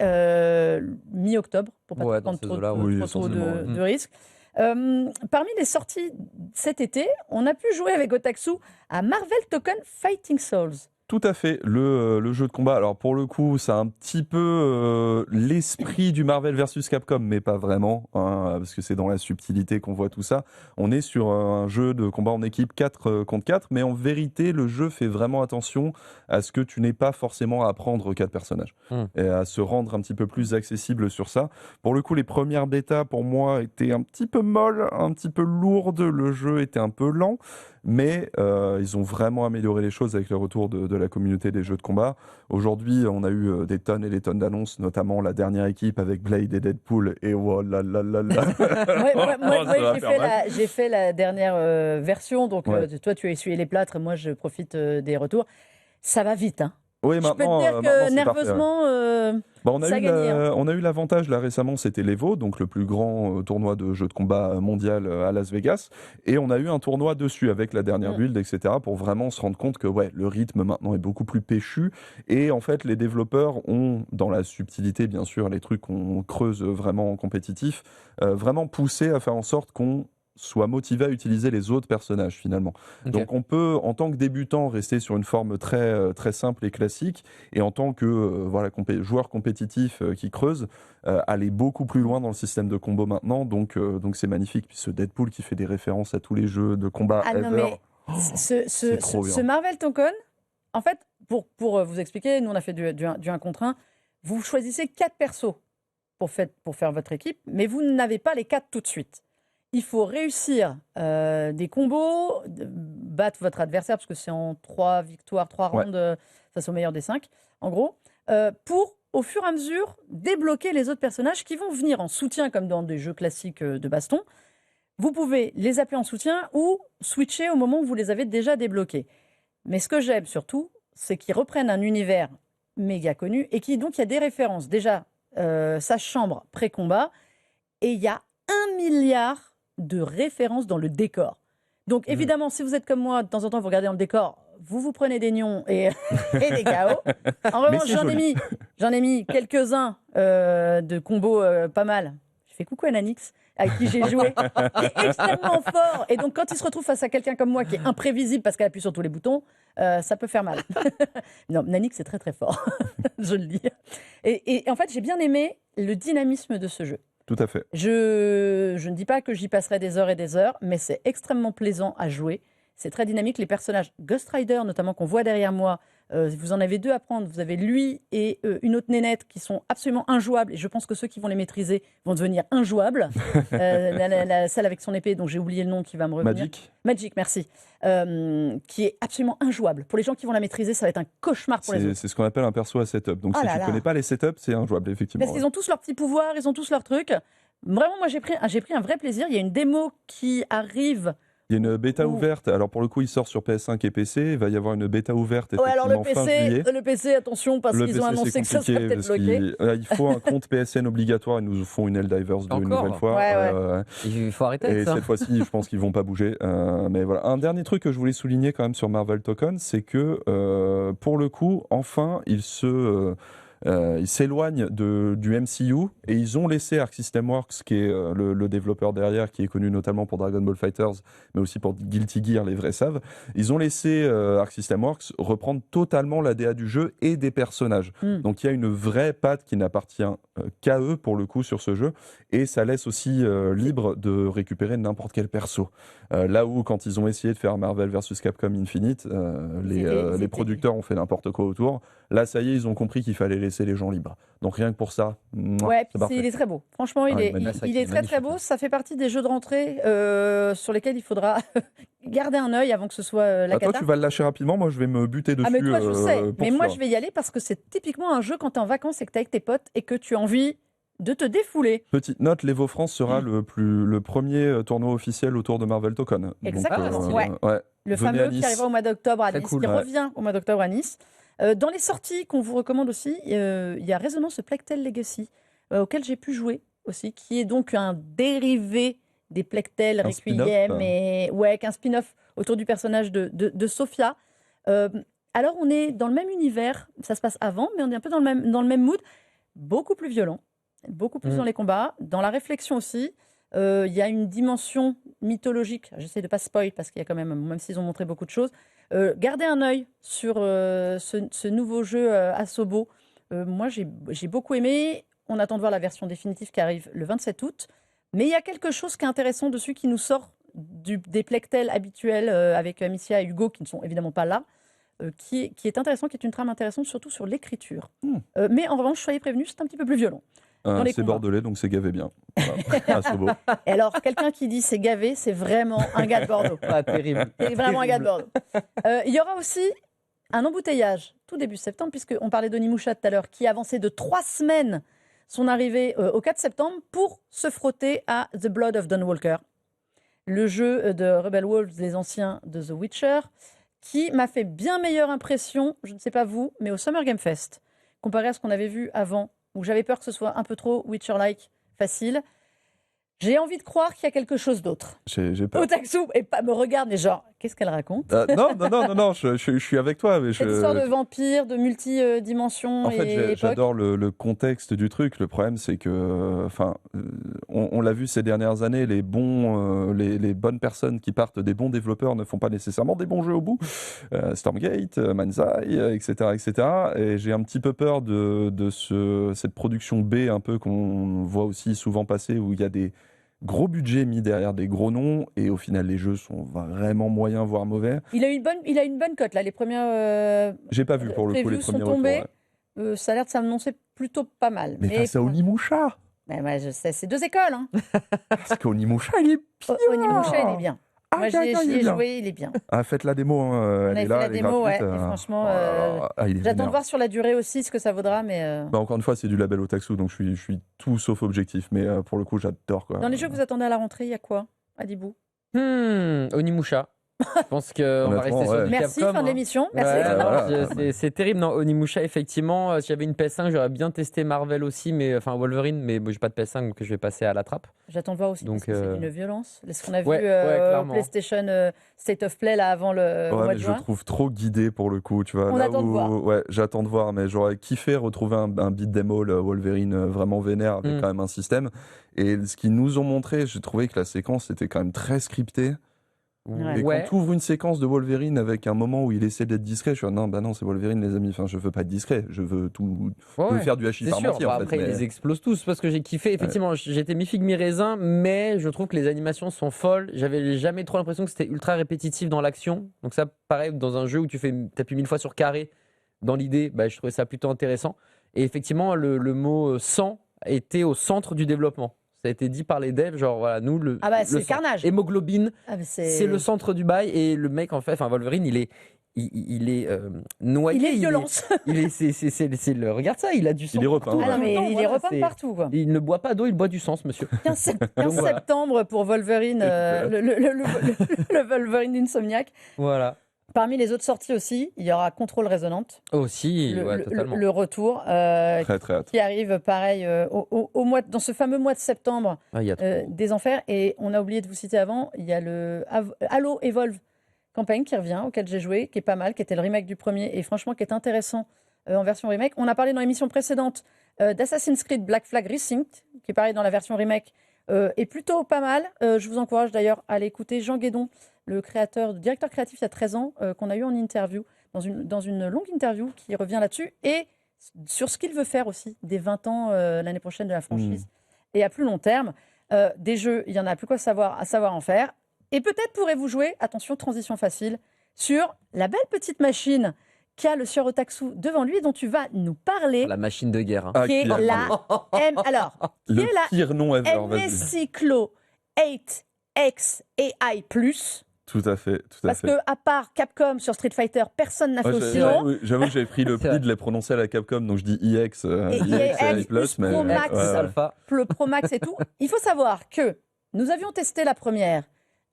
mi-octobre, pour ne pas prendre trop de risques. Parmi les sorties cet été, on a pu jouer avec Otaksu à Marvel Token Fighting Souls. Tout à fait, le jeu de combat. Alors pour le coup, ça a un petit peu l'esprit du Marvel versus Capcom, mais pas vraiment, hein, parce que c'est dans la subtilité qu'on voit tout ça. On est sur un jeu de combat en équipe 4 contre 4, mais en vérité, le jeu fait vraiment attention à ce que tu n'aies pas forcément à prendre 4 personnages, et à se rendre un petit peu plus accessible sur ça. Pour le coup, les premières bêtas, pour moi, étaient un petit peu molles, un petit peu lourdes, le jeu était un peu lent. Mais ils ont vraiment amélioré les choses avec le retour de la communauté des jeux de combat. Aujourd'hui, on a eu des tonnes et des tonnes d'annonces, notamment la dernière équipe avec Blade et Deadpool. Et oh là là là là. J'ai fait la dernière version, donc toi tu as essuyé les plâtres, moi je profite des retours. Ça va vite, hein. Oui, Je peux te dire que nerveusement, ça a gagné. On a eu l'avantage là récemment, c'était l'Evo, donc le plus grand tournoi de jeux de combat mondial à Las Vegas, et on a eu un tournoi dessus avec la dernière build, etc., pour vraiment se rendre compte que le rythme maintenant est beaucoup plus péchu, et en fait les développeurs ont, dans la subtilité bien sûr, les trucs qu'on creuse vraiment en compétitif, vraiment poussé à faire en sorte qu'on soit motivé à utiliser les autres personnages finalement. Ok. Donc on peut, en tant que débutant, rester sur une forme très simple et classique, et en tant que joueur compétitif qui creuse, aller beaucoup plus loin dans le système de combo maintenant. Donc c'est magnifique. Puis ce Deadpool qui fait des références à tous les jeux de combat ever. Non, mais c'est trop bien. ce Marvel Token, en fait, pour vous expliquer, nous on a fait du 1 contre 1, vous choisissez 4 persos pour faire votre équipe, mais vous n'avez pas les 4 tout de suite. Il faut réussir des combos, battre votre adversaire, parce que c'est en 3 victoires, 3 rounds, ça c'est au meilleur des 5, en gros, pour, au fur et à mesure, débloquer les autres personnages qui vont venir en soutien, comme dans des jeux classiques de baston. Vous pouvez les appeler en soutien ou switcher au moment où vous les avez déjà débloqués. Mais ce que j'aime surtout, c'est qu'ils reprennent un univers méga connu, et donc il y a des références. Déjà, sa chambre pré-combat, et il y a 1 milliard de références dans le décor. Donc évidemment, si vous êtes comme moi, de temps en temps, vous regardez dans le décor, vous prenez des nions et des KO. En revanche, j'en ai mis quelques-uns de combos pas mal. Je fais coucou à Nanix, avec qui j'ai joué, qui est extrêmement fort. Et donc, quand il se retrouve face à quelqu'un comme moi, qui est imprévisible parce qu'elle appuie sur tous les boutons, ça peut faire mal. Non, Nanix, c'est très très fort, je le dis. Et en fait, j'ai bien aimé le dynamisme de ce jeu. Tout à fait. Je ne dis pas que j'y passerai des heures et des heures, mais c'est extrêmement plaisant à jouer. C'est très dynamique. Les personnages, Ghost Rider notamment, qu'on voit derrière moi, vous en avez 2 à prendre. Vous avez lui et une autre nénette qui sont absolument injouables. Et je pense que ceux qui vont les maîtriser vont devenir injouables. Celle avec son épée, dont j'ai oublié le nom, qui va me revenir. Magic, merci. Qui est absolument injouable. Pour les gens qui vont la maîtriser, ça va être un cauchemar pour les autres. C'est ce qu'on appelle un perso à setup. Donc si tu ne connais pas les setups, c'est injouable, effectivement. Parce qu'ils ont tous leurs petits pouvoirs, ils ont tous leurs trucs. Vraiment, moi, j'ai pris un vrai plaisir. Il y a une démo qui arrive. Il y a une bêta ouverte. Alors pour le coup, il sort sur PS5 et PC. Il va y avoir une bêta ouverte effectivement fin juillet. Le PC, attention, parce qu'ils ont annoncé que ça serait peut-être bloqué. Il faut un compte PSN obligatoire. Ils nous font une Helldivers 2 une nouvelle fois. Il faut arrêter avec ça. Et cette fois-ci, je pense qu'ils vont pas bouger. Mais voilà. Un dernier truc que je voulais souligner quand même sur Marvel Token, c'est que pour le coup, enfin, ils s'éloignent du MCU, et ils ont laissé Arc System Works, qui est le développeur derrière, qui est connu notamment pour Dragon Ball Fighters, mais aussi pour Guilty Gear, les vrais savent. Ils ont laissé Arc System Works reprendre totalement l'ADA du jeu et des personnages. Donc il y a une vraie patte qui n'appartient qu'à eux pour le coup sur ce jeu, et ça laisse aussi libre de récupérer n'importe quel perso. Là où quand ils ont essayé de faire Marvel vs Capcom Infinite, les producteurs ont fait n'importe quoi autour. Là, ça y est, ils ont compris qu'il fallait laisser les gens libres. Donc rien que pour ça, il est très beau. Franchement, il est très très beau. Ça fait partie des jeux de rentrée sur lesquels il faudra garder un œil avant que ce soit la cata. Toi, tu vas le lâcher rapidement. Moi, je vais me buter dessus. Mais toi, je sais. Mais moi, je vais y aller parce que c'est typiquement un jeu quand tu es en vacances et que tu es avec tes potes et que tu as envie de te défouler. Petite note, l'Evo France sera le premier tournoi officiel autour de Marvel Token. Exactement. Le fameux qui arrivera au mois d'octobre à Nice, qui revient au mois d'octobre à Nice. Dans les sorties qu'on vous recommande aussi, il y a Resonance Plague Tale Legacy, auquel j'ai pu jouer aussi, qui est donc un dérivé des Plague Tale Requiem, qu'un spin-off autour du personnage de Sophia. Alors on est dans le même univers, ça se passe avant, mais on est un peu dans le même mood, beaucoup plus violent, beaucoup plus dans les combats, dans la réflexion aussi. Il y a une dimension mythologique, j'essaie de pas spoil parce qu'il y a quand même s'ils ont montré beaucoup de choses, Gardez un œil sur ce nouveau jeu Asobo. Moi, j'ai beaucoup aimé. On attend de voir la version définitive qui arrive le 27 août. Mais il y a quelque chose qui est intéressant dessus qui nous sort des Plectel habituels avec Amicia et Hugo qui ne sont évidemment pas là. Qui est intéressant, qui est une trame intéressante, surtout sur l'écriture. Mais en revanche, soyez prévenus, c'est un petit peu plus violent. C'est bordelais, donc c'est gavé bien. Voilà. Asobo. Et alors, quelqu'un qui dit c'est gavé, c'est vraiment un gars de Bordeaux. Terrible. C'est vraiment un gars de Bordeaux. Il y aura aussi un embouteillage tout début septembre, puisqu'on parlait d'Onimusha tout à l'heure, qui avançait de 3 semaines son arrivée au 4 septembre pour se frotter à The Blood of Dawn Walker, le jeu de Rebel Wolves, les anciens de The Witcher, qui m'a fait bien meilleure impression, je ne sais pas vous, mais au Summer Game Fest, comparé à ce qu'on avait vu avant, où j'avais peur que ce soit un peu trop Witcher-like, facile. J'ai envie de croire qu'il y a quelque chose d'autre. J'ai peur. Otaksu et pas me regarde, mais genre, qu'est-ce qu'elle raconte? Non, je suis avec toi. Mais Cette histoire de vampire, de multi-dimensions En fait, et époques. j'adore le contexte du truc. Le problème, c'est que, on l'a vu ces dernières années, les bonnes personnes qui partent des bons développeurs ne font pas nécessairement des bons jeux au bout. Stormgate, Manzai, etc., etc. Et j'ai un petit peu peur de cette production B un peu qu'on voit aussi souvent passer, où il y a des gros budget mis derrière des gros noms et au final les jeux sont vraiment moyens voire mauvais. Il a une bonne cote là, les premières J'ai pas vu pour le coup les previews sont premiers tombées. retours. Ça a l'air de s'annoncer plutôt pas mal. Mais face à Onimusha. Mais moi, je sais, c'est 2 écoles. Hein. Parce qu'Onimusha il est bien. Onimusha il est bien. Moi j'y ai joué, il est bien. Ah, faites la démo, hein. On a fait la démo, ouais. gratuite, Et franchement, il est j'attends de vénère. voir sur la durée aussi ce que ça vaudra, mais Encore une fois, c'est du label Otaksu, donc je suis tout sauf objectif, mais pour le coup, j'adore quoi. dans les jeux que vous attendez à la rentrée, il y a quoi, Adibou? Onimusha. Je pense qu'on va Honnêtement, rester sur ouais. du Merci, Capcom, fin de hein. l'émission. Ouais, Merci. voilà. c'est terrible. Non, Onimusha, effectivement, si j'avais une PS5, j'aurais bien testé Marvel aussi, enfin Wolverine, mais bon, j'ai pas de PS5, donc je vais passer à la trappe. J'attends de voir aussi Donc, parce que c'est d'une violence. Ce qu'on a ouais, vu clairement. au PlayStation State of Play là avant le Ouais, mois mais de je juin. le trouve trop guidé pour le coup, tu vois. On là attend de où- voir. Ouais, j'attends de voir, mais j'aurais kiffé retrouver un beat them all Wolverine vraiment vénère avec quand même un système. Et ce qu'ils nous ont montré, j'ai trouvé que la séquence était quand même très scriptée. Ouais. Et Ouais. quand tu ouvres une séquence de Wolverine avec un moment où il essaie d'être discret, je suis non, c'est Wolverine les amis. Enfin, je veux pas être discret, je veux Ouais, faire du hachis c'est sûr. parmentier Bah, en fait. après, ils mais- les explosent tous parce que j'ai kiffé. Effectivement, j'étais mi-figue, mi-raisin, mais je trouve que les animations sont folles. J'avais jamais trop l'impression que c'était ultra répétitif dans l'action. Donc, ça, pareil, dans un jeu où tu appuies 1000 fois sur carré, dans l'idée, bah, je trouvais ça plutôt intéressant. Et effectivement, le mot sang était au centre du développement. Ça a été dit par les devs, genre voilà, nous, Ah bah, c'est le le sang. carnage. Hémoglobine, Ah, mais c'est le centre du bail. Et le mec, en fait, enfin, Wolverine, il est noyé. Il est violence. Regarde ça, il a du sang. Il est repeint, partout. Ah non, mais Non, il est voilà, repeint c'est- partout, quoi. Il ne boit pas d'eau, il boit du sang, ce monsieur. 15 Donc, voilà. septembre pour Wolverine, le Wolverine d'Insomniac. Voilà. Parmi les autres sorties aussi, il y aura Contrôle Résonante, Aussi, ouais, totalement. le retour, Très très hâte. qui arrive pareil dans ce fameux mois de septembre Ah, il y a trop. des enfers. Et on a oublié de vous citer avant, il y a le Halo Evolve campagne qui revient, auquel j'ai joué, qui est pas mal, qui était le remake du premier et franchement qui est intéressant en version remake. On a parlé dans l'émission précédente d'Assassin's Creed Black Flag Resynced, qui est pareil dans la version remake, est plutôt pas mal. Je vous encourage d'ailleurs à aller écouter Jean Guédon, le directeur créatif il y a 13 ans, qu'on a eu en interview, dans une longue interview qui revient là-dessus, et sur ce qu'il veut faire aussi des 20 ans l'année prochaine de la franchise. Et à plus long terme, des jeux, il y en a plus quoi à savoir en faire. Et peut-être pourrez-vous jouer, attention, transition facile, sur la belle petite machine qu'a le sieur Otaksu devant lui, dont tu vas nous parler, La machine de guerre. Hein. Ah, qui est clairement. la Le qui est la pire nom ever, vas-y. MSI-Clo 8X AI+, Tout à fait, tout à parce fait. que à part Capcom sur Street Fighter, personne n'a fait Ouais, aussi long. j'avoue que j'avais pris le C'est vrai. pli de les prononcer à la Capcom, donc je dis IX, Et IX plus mais Pro Max. Alpha. Le Pro Max et tout. Il faut savoir que nous avions testé la première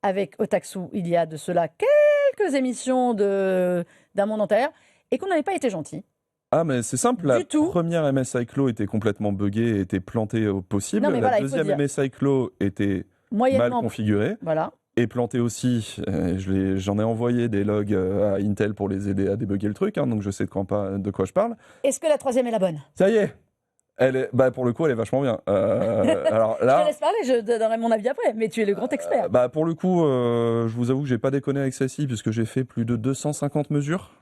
avec Otaksu il y a de cela quelques émissions d'un monde antérieur et qu'on n'avait pas été gentil. Ah, mais c'est simple, la Du tout. première MSI Clo était complètement buggée, était plantée au possible. Non, mais La voilà, il faut deuxième dire. MSI Clo était mal Moyennement. configurée Voilà. et plantée aussi. J'en ai envoyé des logs à Intel pour les aider à débugger le truc, hein, donc je sais de quoi je parle. Est-ce que la troisième est la bonne? Ça y est, Pour le coup, elle est vachement bien. Alors Je là, te laisse parler, je donnerai mon avis après, mais tu es le grand expert. pour le coup, je vous avoue que j'ai pas déconné avec celle-ci puisque j'ai fait plus de 250 mesures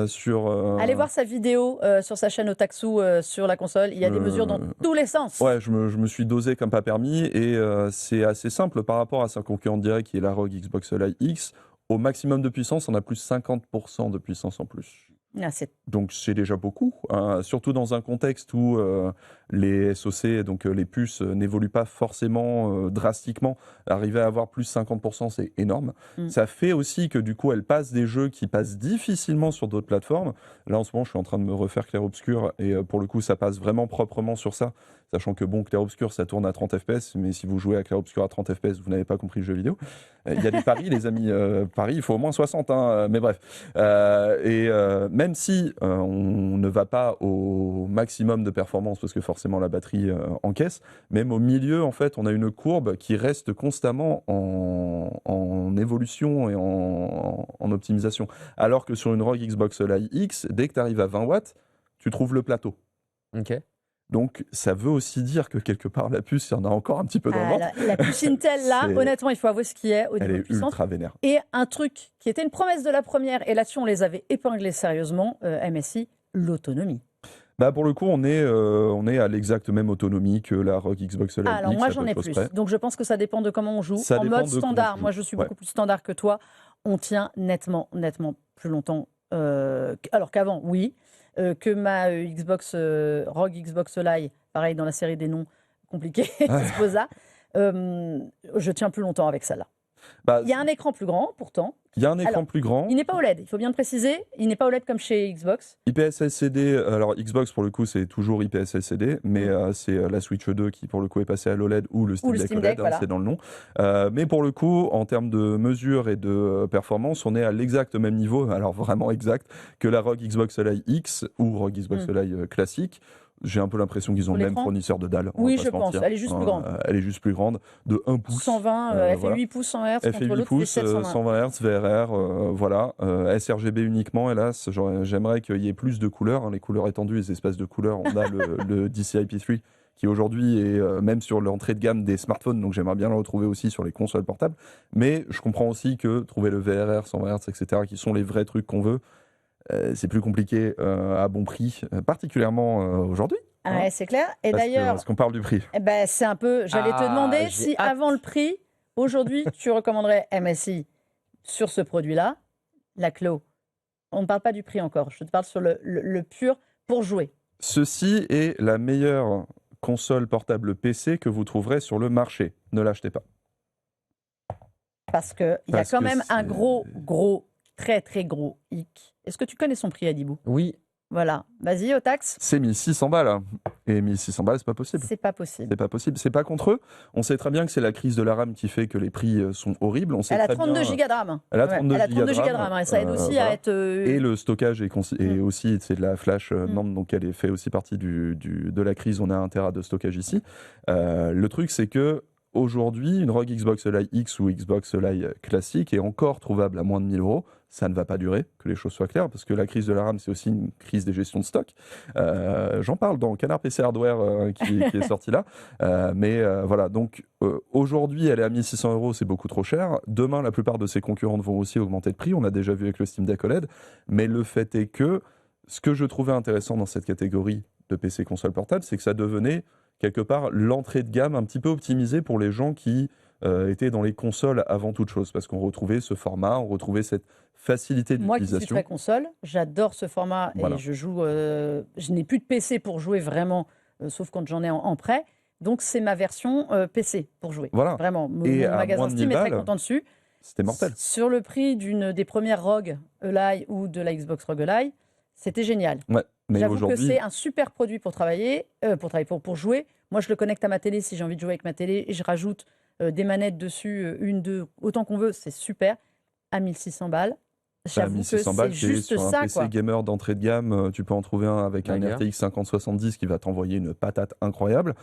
sur. Allez voir sa vidéo sur sa chaîne Otaksu sur la console. Il y a des mesures dans tous les sens. Ouais, je me suis dosé comme pas permis et c'est assez simple par rapport à sa concurrente directe qui est la ROG Xbox Live X. Au maximum de puissance, on a plus 50% de puissance en plus. Ah, Donc c'est déjà beaucoup, hein, surtout dans un contexte où les SoC, donc les puces, n'évoluent pas forcément drastiquement. Arriver à avoir plus 50%, c'est énorme. Ça fait aussi que du coup, elle passe des jeux qui passent difficilement sur d'autres plateformes. Là, en ce moment, je suis en train de me refaire Clair Obscur et pour le coup, ça passe vraiment proprement sur ça. Sachant que bon, Clair Obscur, ça tourne à 30 FPS, mais si vous jouez à Clair Obscur à 30 FPS, vous n'avez pas compris le jeu vidéo. Il y a des paris, les amis. Paris, il faut au moins 60, hein, mais bref. Même si on ne va pas au maximum de performance, parce que forcément la batterie encaisse, même au milieu, en fait, on a une courbe qui reste constamment en évolution et en optimisation. Alors que sur une ROG Xbox Live X, dès que tu arrives à 20 watts, tu trouves le plateau. Ok. Donc, ça veut aussi dire que quelque part, la puce, il y en a encore un petit peu dans le ventre. La puce Intel, là, honnêtement, il faut avouer ce qui est au niveau de Elle est puissance. ultra vénère. Et un truc qui était une promesse de la première, et là-dessus, on les avait épinglés sérieusement, MSI, l'autonomie. Pour le coup, on est à l'exacte même autonomie que la ROG Xbox Live X. Alors, moi, j'en ai plus. Donc, je pense que ça dépend de comment on joue. Ça en dépend mode de standard, comment moi, je suis beaucoup plus standard que toi. On tient nettement plus longtemps. Alors qu'avant, oui. Que ma Xbox, ROG Xbox Live, pareil dans la série des noms compliqués, Sposa, je tiens plus longtemps avec celle-là. Il y a un écran plus grand, pourtant. Il y a un écran plus grand. Il n'est pas OLED, il faut bien le préciser. Il n'est pas OLED comme chez Xbox. IPS LCD, alors Xbox pour le coup c'est toujours IPS LCD, mais c'est la Switch 2 qui pour le coup est passée à l'OLED ou le Steam Deck OLED, voilà. c'est dans le nom. Mais pour le coup, en termes de mesure et de performance, on est à l'exact même niveau, alors vraiment exact, que la ROG Xbox Live X ou ROG Xbox Live classique. J'ai un peu l'impression qu'ils ont le même fournisseur de dalle. Oui, je pense. Elle est juste plus grande. Elle est juste plus grande, de 1 pouce. 120, elle fait 8 pouces 100 Hz. Elle fait 8 pouces, 120 Hz, VRR, voilà. sRGB uniquement, hélas. J'aimerais qu'il y ait plus de couleurs. Les couleurs étendues, les espaces de couleurs. On a le DCI-P3 qui aujourd'hui est même sur l'entrée de gamme des smartphones. Donc j'aimerais bien le retrouver aussi sur les consoles portables. Mais je comprends aussi que trouver le VRR, 120 Hz, etc., qui sont les vrais trucs qu'on veut, c'est plus compliqué à bon prix, particulièrement aujourd'hui. Ouais, c'est clair. Et d'ailleurs, parce qu'on parle du prix. C'est un peu. J'allais te demander si avant le prix, aujourd'hui, tu recommanderais MSI sur ce produit-là, la Clo. On ne parle pas du prix encore. Je te parle sur le pur pour jouer. Ceci est la meilleure console portable PC que vous trouverez sur le marché. Ne l'achetez pas. Parce qu'il y a quand même un gros, très très gros hic. Est-ce que tu connais son prix, Adibou? Oui. Voilà. Vas-y, Otax. C'est 1600 balles. Hein. Et 1600 balles, c'est pas possible. C'est pas possible. C'est pas possible. C'est pas contre eux. On sait très bien que c'est la crise de la RAM qui fait que les prix sont horribles. On sait elle a très 32 bien... gigas de RAM. Elle a 32 gigas de RAM. Et ça aide aussi à être... Et le stockage est aussi, c'est de la flash NAND, donc elle fait aussi partie de la crise. On a 1 Tera de stockage ici. Le truc, c'est que aujourd'hui, une ROG Xbox Live X ou Xbox Live classique est encore trouvable à moins de 1000 €. Ça ne va pas durer, que les choses soient claires, parce que la crise de la RAM, c'est aussi une crise des gestions de stock. J'en parle dans Canard PC Hardware qui est sorti là. Voilà, donc aujourd'hui, elle est à 1600 €, c'est beaucoup trop cher. Demain, la plupart de ses concurrentes vont aussi augmenter de prix. On a déjà vu avec le Steam Deck OLED. Mais le fait est que ce que je trouvais intéressant dans cette catégorie de PC console portable, c'est que ça devenait quelque part l'entrée de gamme un petit peu optimisée pour les gens qui étaient dans les consoles avant toute chose, parce qu'on retrouvait ce format, on retrouvait cette facilité d'utilisation. Moi qui suis très console, j'adore ce format et je joue. Je n'ai plus de PC pour jouer vraiment, sauf quand j'en ai en prêt. Donc c'est ma version PC pour jouer. Voilà. Vraiment. Mon magasin Steam est très content dessus. C'était mortel. Sur le prix des premières ROG Ally ou de la Xbox ROG Ally, c'était génial. Ouais, mais j'avoue que c'est un super produit pour pour jouer. Moi, je le connecte à ma télé si j'ai envie de jouer avec ma télé et je rajoute des manettes dessus, 1, 2, autant qu'on veut, c'est super. À 1600 balles. J'avoue que c'est juste sur un PC gamer d'entrée de gamme, tu peux en trouver un avec un RTX 5070 qui va t'envoyer une patate incroyable.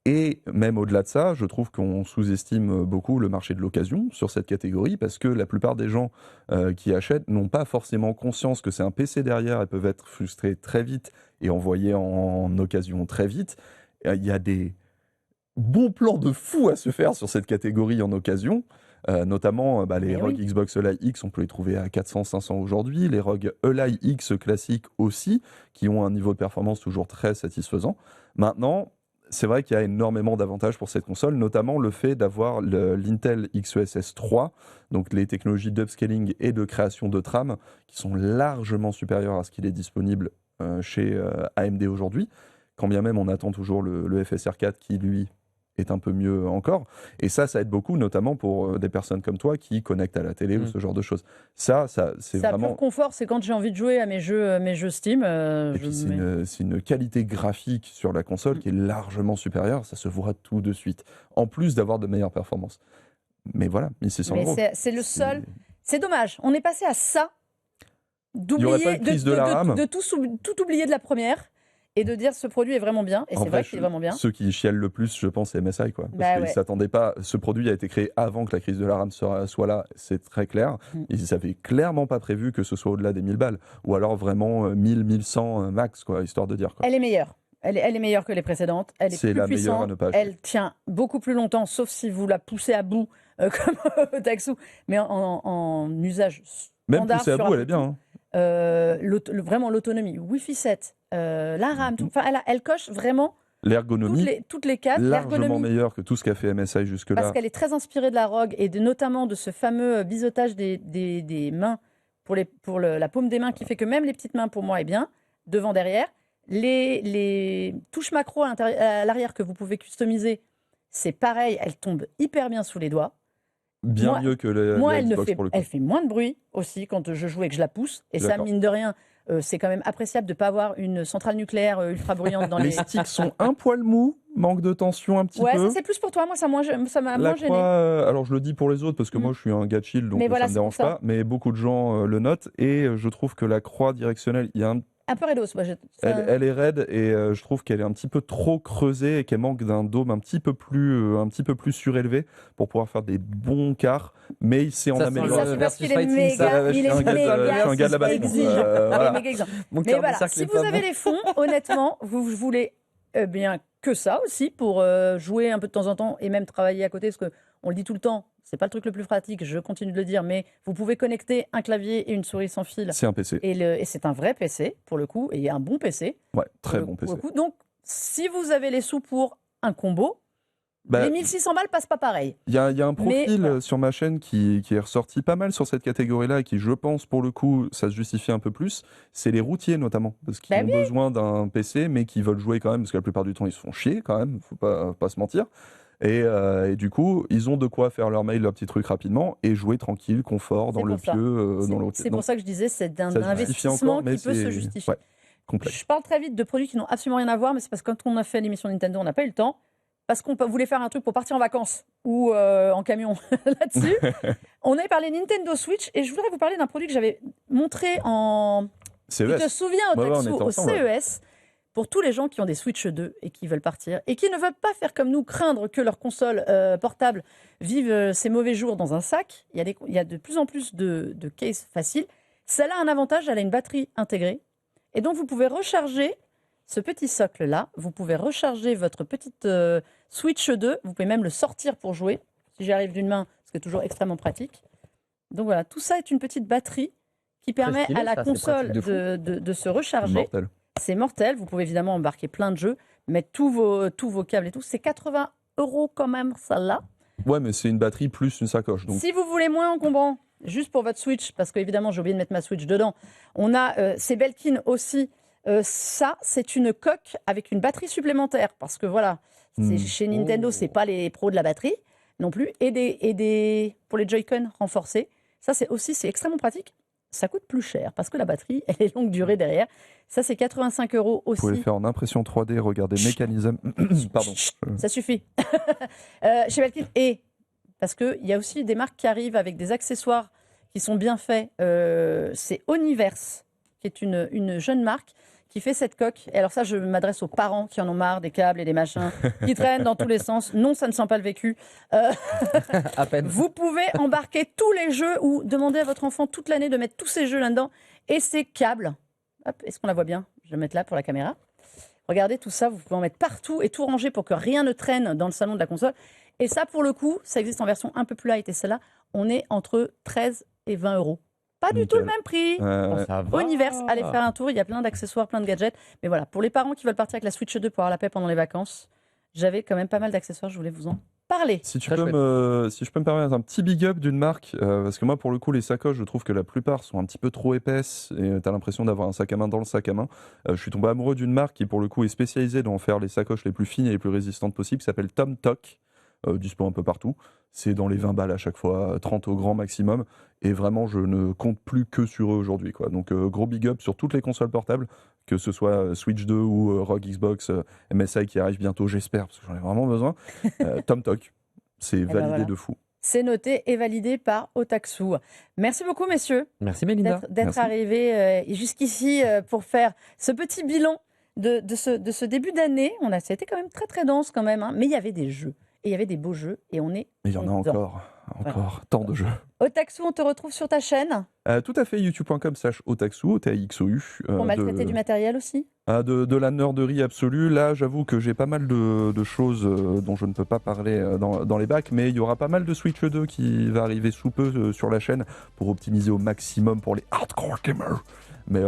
Et même au-delà de ça, je trouve qu'on sous-estime beaucoup le marché de l'occasion sur cette catégorie, parce que la plupart des gens qui achètent n'ont pas forcément conscience que c'est un PC derrière et peuvent être frustrés très vite et envoyés en occasion très vite. Il y a des bons plans de fou à se faire sur cette catégorie en occasion. Notamment les ROG Xbox Eli X, on peut les trouver à 400-500 aujourd'hui. Les ROG Eli X classiques aussi, qui ont un niveau de performance toujours très satisfaisant. Maintenant, c'est vrai qu'il y a énormément d'avantages pour cette console, notamment le fait d'avoir l'Intel XeSS 3, donc les technologies d'upscaling et de création de trame, qui sont largement supérieures à ce qu'il est disponible chez AMD aujourd'hui, quand bien même on attend toujours le FSR 4 qui, lui, est un peu mieux encore. Et ça aide beaucoup, notamment pour des personnes comme toi qui connectent à la télé ou ce genre de choses. Ça c'est vraiment... Pour confort, c'est quand j'ai envie de jouer à mes jeux Steam. Et puis c'est une qualité graphique sur la console qui est largement supérieure, ça se voit tout de suite. En plus d'avoir de meilleures performances. Mais voilà, 1600 euros. C'est le seul... C'est dommage, on est passé à ça, d'oublier de tout oublier de la première. Et de dire ce produit est vraiment bien, et c'est vrai qu'il est vraiment bien. Ceux qui chialent le plus, je pense, c'est MSI, quoi. Parce qu'ils ne s'attendaient pas. Ce produit a été créé avant que la crise de la RAM soit là, c'est très clair. Ils n'avaient clairement pas prévu que ce soit au-delà des 1000 balles. Ou alors vraiment 1000, 1100 max, quoi, histoire de dire. Quoi. Elle est meilleure. Elle est meilleure que les précédentes. Elle est plus la puissante. Meilleure à ne pas acheter. Elle tient beaucoup plus longtemps, sauf si vous la poussez à bout, comme Otaksu. Mais en usage même standard. Même poussée à bout, elle est bien. Hein. Vraiment l'autonomie, Wi-Fi 7, la RAM, elle coche vraiment l'ergonomie, toutes les cases. Largement meilleure que tout ce qu'a fait MSI jusque-là. Parce qu'elle est très inspirée de la ROG et notamment de ce fameux biseautage des mains pour la paume des mains qui fait que même les petites mains pour moi est bien, devant, derrière. Les touches macro à l'arrière que vous pouvez customiser, c'est pareil, elles tombent hyper bien sous les doigts. Mieux que la Xbox pour le coup. Elle fait moins de bruit aussi quand je joue et que je la pousse. Et ça, mine de rien, c'est quand même appréciable de ne pas avoir une centrale nucléaire ultra bruyante dans les... Les sticks sont un poil mous, manque de tension un petit peu. Ouais, ça c'est plus pour toi, moi ça m'a moins gêné. Alors je le dis pour les autres parce que moi je suis un gars chill, donc ça ne me dérange pas. Mais beaucoup de gens le notent et je trouve que la croix directionnelle, il y a un peu raidos. Elle est raide et je trouve qu'elle est un petit peu trop creusée et qu'elle manque d'un dôme un petit peu plus surélevé pour pouvoir faire des bons quarts. Mais il s'est en amélioré. Ça, parce qu'il est méga, je suis un gars de la base. Mais voilà, si vous avez les fonds, honnêtement, vous voulez bien que ça aussi pour jouer un peu de temps en temps et même travailler à côté, parce qu'on le dit tout le temps. C'est pas le truc le plus pratique, je continue de le dire, mais vous pouvez connecter un clavier et une souris sans fil. C'est un PC. Et c'est un vrai PC, pour le coup, et un bon PC. Ouais, très bon PC. Donc, si vous avez les sous pour un combo, les 1600 balles passent pas pareil. Il y a un profil sur ma chaîne qui est ressorti pas mal sur cette catégorie-là et qui, je pense, pour le coup, ça se justifie un peu plus. C'est les routiers, notamment, parce qu'ils ont besoin d'un PC, mais qui veulent jouer quand même, parce que la plupart du temps, ils se font chier quand même, faut pas se mentir. Et du coup, ils ont de quoi faire leur mail, leur petit truc rapidement et jouer tranquille, confort, dans le pieu. C'est pour ça que je disais, c'est un investissement qui peut se justifier. Ouais, je parle très vite de produits qui n'ont absolument rien à voir, mais c'est parce que quand on a fait l'émission Nintendo, on n'a pas eu le temps. Parce qu'on voulait faire un truc pour partir en vacances ou en camion là-dessus. On avait parlé Nintendo Switch et je voudrais vous parler d'un produit que j'avais montré en... CES. Tu te souviens au CES pour tous les gens qui ont des Switch 2 et qui veulent partir et qui ne veulent pas faire comme nous, craindre que leur console portable vive ses mauvais jours dans un sac. Il y a de plus en plus de cases faciles. Celle-là a un avantage, elle a une batterie intégrée. Et donc, vous pouvez recharger ce petit socle-là. Vous pouvez recharger votre petite Switch 2. Vous pouvez même le sortir pour jouer. Si j'y arrive d'une main, ce qui est toujours extrêmement pratique. Donc voilà, tout ça est une petite batterie qui permet à la console de se recharger. Mortel. C'est mortel. Vous pouvez évidemment embarquer plein de jeux, mettre tous vos câbles et tout. C'est 80 € quand même, celle-là. Ouais, mais c'est une batterie plus une sacoche. Donc... Si vous voulez moins encombrant, juste pour votre Switch, parce qu'évidemment, j'ai oublié de mettre ma Switch dedans, on a ces Belkin aussi. Ça, c'est une coque avec une batterie supplémentaire. Parce que voilà, chez Nintendo, c'est pas les pros de la batterie non plus. Et pour les Joy-Con renforcés. Ça, c'est extrêmement pratique. Ça coûte plus cher parce que la batterie, elle est longue durée derrière. Ça, c'est 85 € aussi. Vous pouvez faire en impression 3D, regarder Mécanisme. Pardon. Ça suffit. Chez Belkin. Et parce qu'il y a aussi des marques qui arrivent avec des accessoires qui sont bien faits. C'est Oniverse, qui est une jeune marque qui fait cette coque. Et alors ça, je m'adresse aux parents qui en ont marre des câbles et des machins qui traînent dans tous les sens. Non, ça ne sent pas le vécu. À peine. Vous pouvez embarquer tous les jeux ou demander à votre enfant toute l'année de mettre tous ces jeux là-dedans. Et ces câbles, hop, est-ce qu'on la voit bien ? Je vais mettre là pour la caméra. Regardez tout ça, vous pouvez en mettre partout et tout ranger pour que rien ne traîne dans le salon de la console. Et ça, pour le coup, ça existe en version un peu plus light. Et celle-là, on est entre 13 et 20 euros. Pas du tout le même prix. Ça va. Universe, allez faire un tour. Il y a plein d'accessoires, plein de gadgets. Mais voilà, pour les parents qui veulent partir avec la Switch 2 pour avoir la paix pendant les vacances, j'avais quand même pas mal d'accessoires. Je voulais vous en parler. Si je Très peux me permettre un petit big up d'une marque, parce que moi, pour le coup, les sacoches, je trouve que la plupart sont un petit peu trop épaisses et tu as l'impression d'avoir un sac à main dans le sac à main. Je suis tombé amoureux d'une marque qui, pour le coup, est spécialisée dans faire les sacoches les plus fines et les plus résistantes possibles, qui s'appelle Tom Tok, dispo un peu partout. C'est dans les 20 balles à chaque fois, 30 au grand maximum. Et vraiment, je ne compte plus que sur eux aujourd'hui, quoi. Donc, gros big up sur toutes les consoles portables, que ce soit Switch 2 ou ROG Xbox, MSI qui arrive bientôt, j'espère, parce que j'en ai vraiment besoin. Tom Tok, c'est validé voilà. de fou. C'est noté et validé par Otaksu. Merci beaucoup, messieurs, Merci Mélinda. d'être Merci. arrivés jusqu'ici pour faire ce petit bilan de ce début d'année. Ça a été quand même très très dense quand même, hein, mais il y avait des jeux. Et il y avait des beaux jeux et on est Mais il y en a dedans. encore tant de jeux. Otaksu, on te retrouve sur ta chaîne Tout à fait, youtube.com/otaksu, OTAXOU. pour maltraiter du matériel aussi. De la nerderie absolue. Là, j'avoue que j'ai pas mal de choses dont je ne peux pas parler dans les bacs, mais il y aura pas mal de Switch 2 qui va arriver sous peu sur la chaîne pour optimiser au maximum pour les hardcore gamers. Mais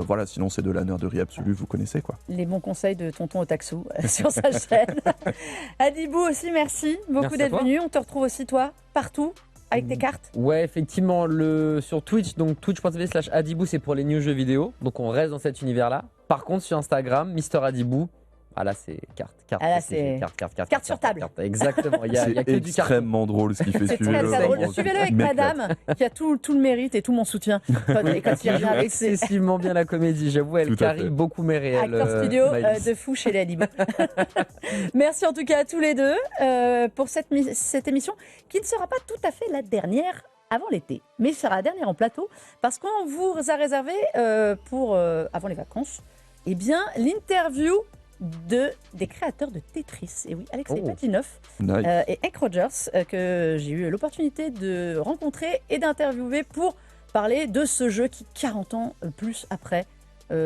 voilà, sinon c'est de la nerderie absolue, vous connaissez quoi. Les bons conseils de tonton Otaksu sur sa chaîne. Adibou aussi, merci beaucoup Merci à d'être toi. venu. On te retrouve aussi, toi, partout, avec tes cartes. Ouais, effectivement, sur Twitch, donc twitch.tv/Adibou, c'est pour les news jeux vidéo. Donc on reste dans cet univers-là. Par contre, sur Instagram, Mister Adibou. Ah là, c'est carte. Ah là, c'est carte sur table. Exactement, il y a C'est que du carton. extrêmement drôle ce qu'il fait. C'est très, suivez-le, très drôle. vraiment, Suivez-le avec je m'éclate. madame, qui a tout le mérite et tout mon soutien. Et quand il revient avec ses Excessivement bien la comédie, j'avoue, elle Tout à carie fait. beaucoup mes réels. acteurs studio Maëlys. de fou chez les Adibou. Merci en tout cas à tous les deux pour cette émission qui ne sera pas tout à fait la dernière avant l'été, mais sera la dernière en plateau parce qu'on vous a réservé pour avant les vacances, eh bien l'interview des créateurs de Tetris. Et oui, Alexei Oh. Patinov Nice. et Hank Rogers que j'ai eu l'opportunité de rencontrer et d'interviewer pour parler de ce jeu qui 40 ans plus après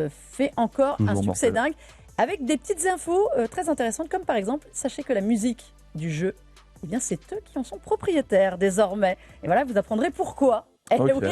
fait encore un Toujours succès mortel. dingue avec des petites infos très intéressantes comme par exemple sachez que la musique du jeu, eh bien c'est eux qui en sont propriétaires désormais et voilà vous apprendrez pourquoi. Et Ok. ok,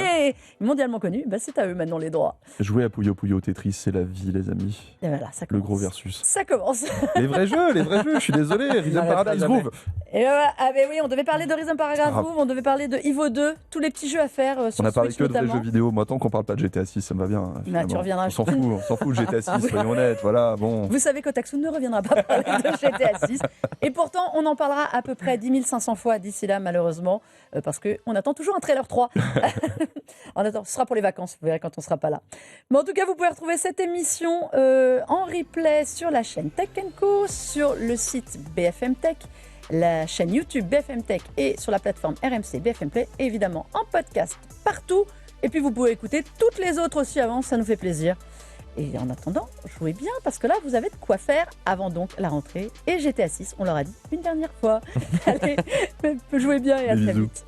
mondialement connu, bah c'est à eux maintenant les droits. Jouer à Puyo Puyo Tetris, c'est la vie, les amis. Et voilà, ça Le commence. gros versus. Ça commence. Les vrais jeux, je suis désolé. Rhythm n'arrête pas Paradise jamais. Groove. Et voilà, ah ben oui, on devait parler de Rhythm Paragraph Ah. Groove, on devait parler de Evo 2, tous les petits jeux à faire sur On a parlé Switch que de vrais notamment. jeux vidéo. Moi, tant qu'on parle pas de GTA 6, ça me va bien. Bah, tu finalement. reviendras. On s'en fout de GTA 6, soyons honnêtes. Voilà, bon. Vous savez qu'Otaksu ne reviendra pas parler de GTA 6. Et pourtant, on en parlera à peu près 10 500 fois d'ici là, malheureusement, parce qu'on attend toujours un trailer 3. On attend, ce sera pour les vacances, vous verrez quand on sera pas là. Mais en tout cas, vous pouvez retrouver cette émission en replay sur la chaîne Tech & Co, sur le site BFM Tech, la chaîne YouTube BFM Tech et sur la plateforme RMC BFM Play, et évidemment en podcast partout. Et puis vous pouvez écouter toutes les autres aussi avant, ça nous fait plaisir. Et en attendant, jouez bien parce que là, vous avez de quoi faire avant donc la rentrée. Et GTA 6, on leur a dit une dernière fois. Allez, jouez bien et à Des très bisous. vite.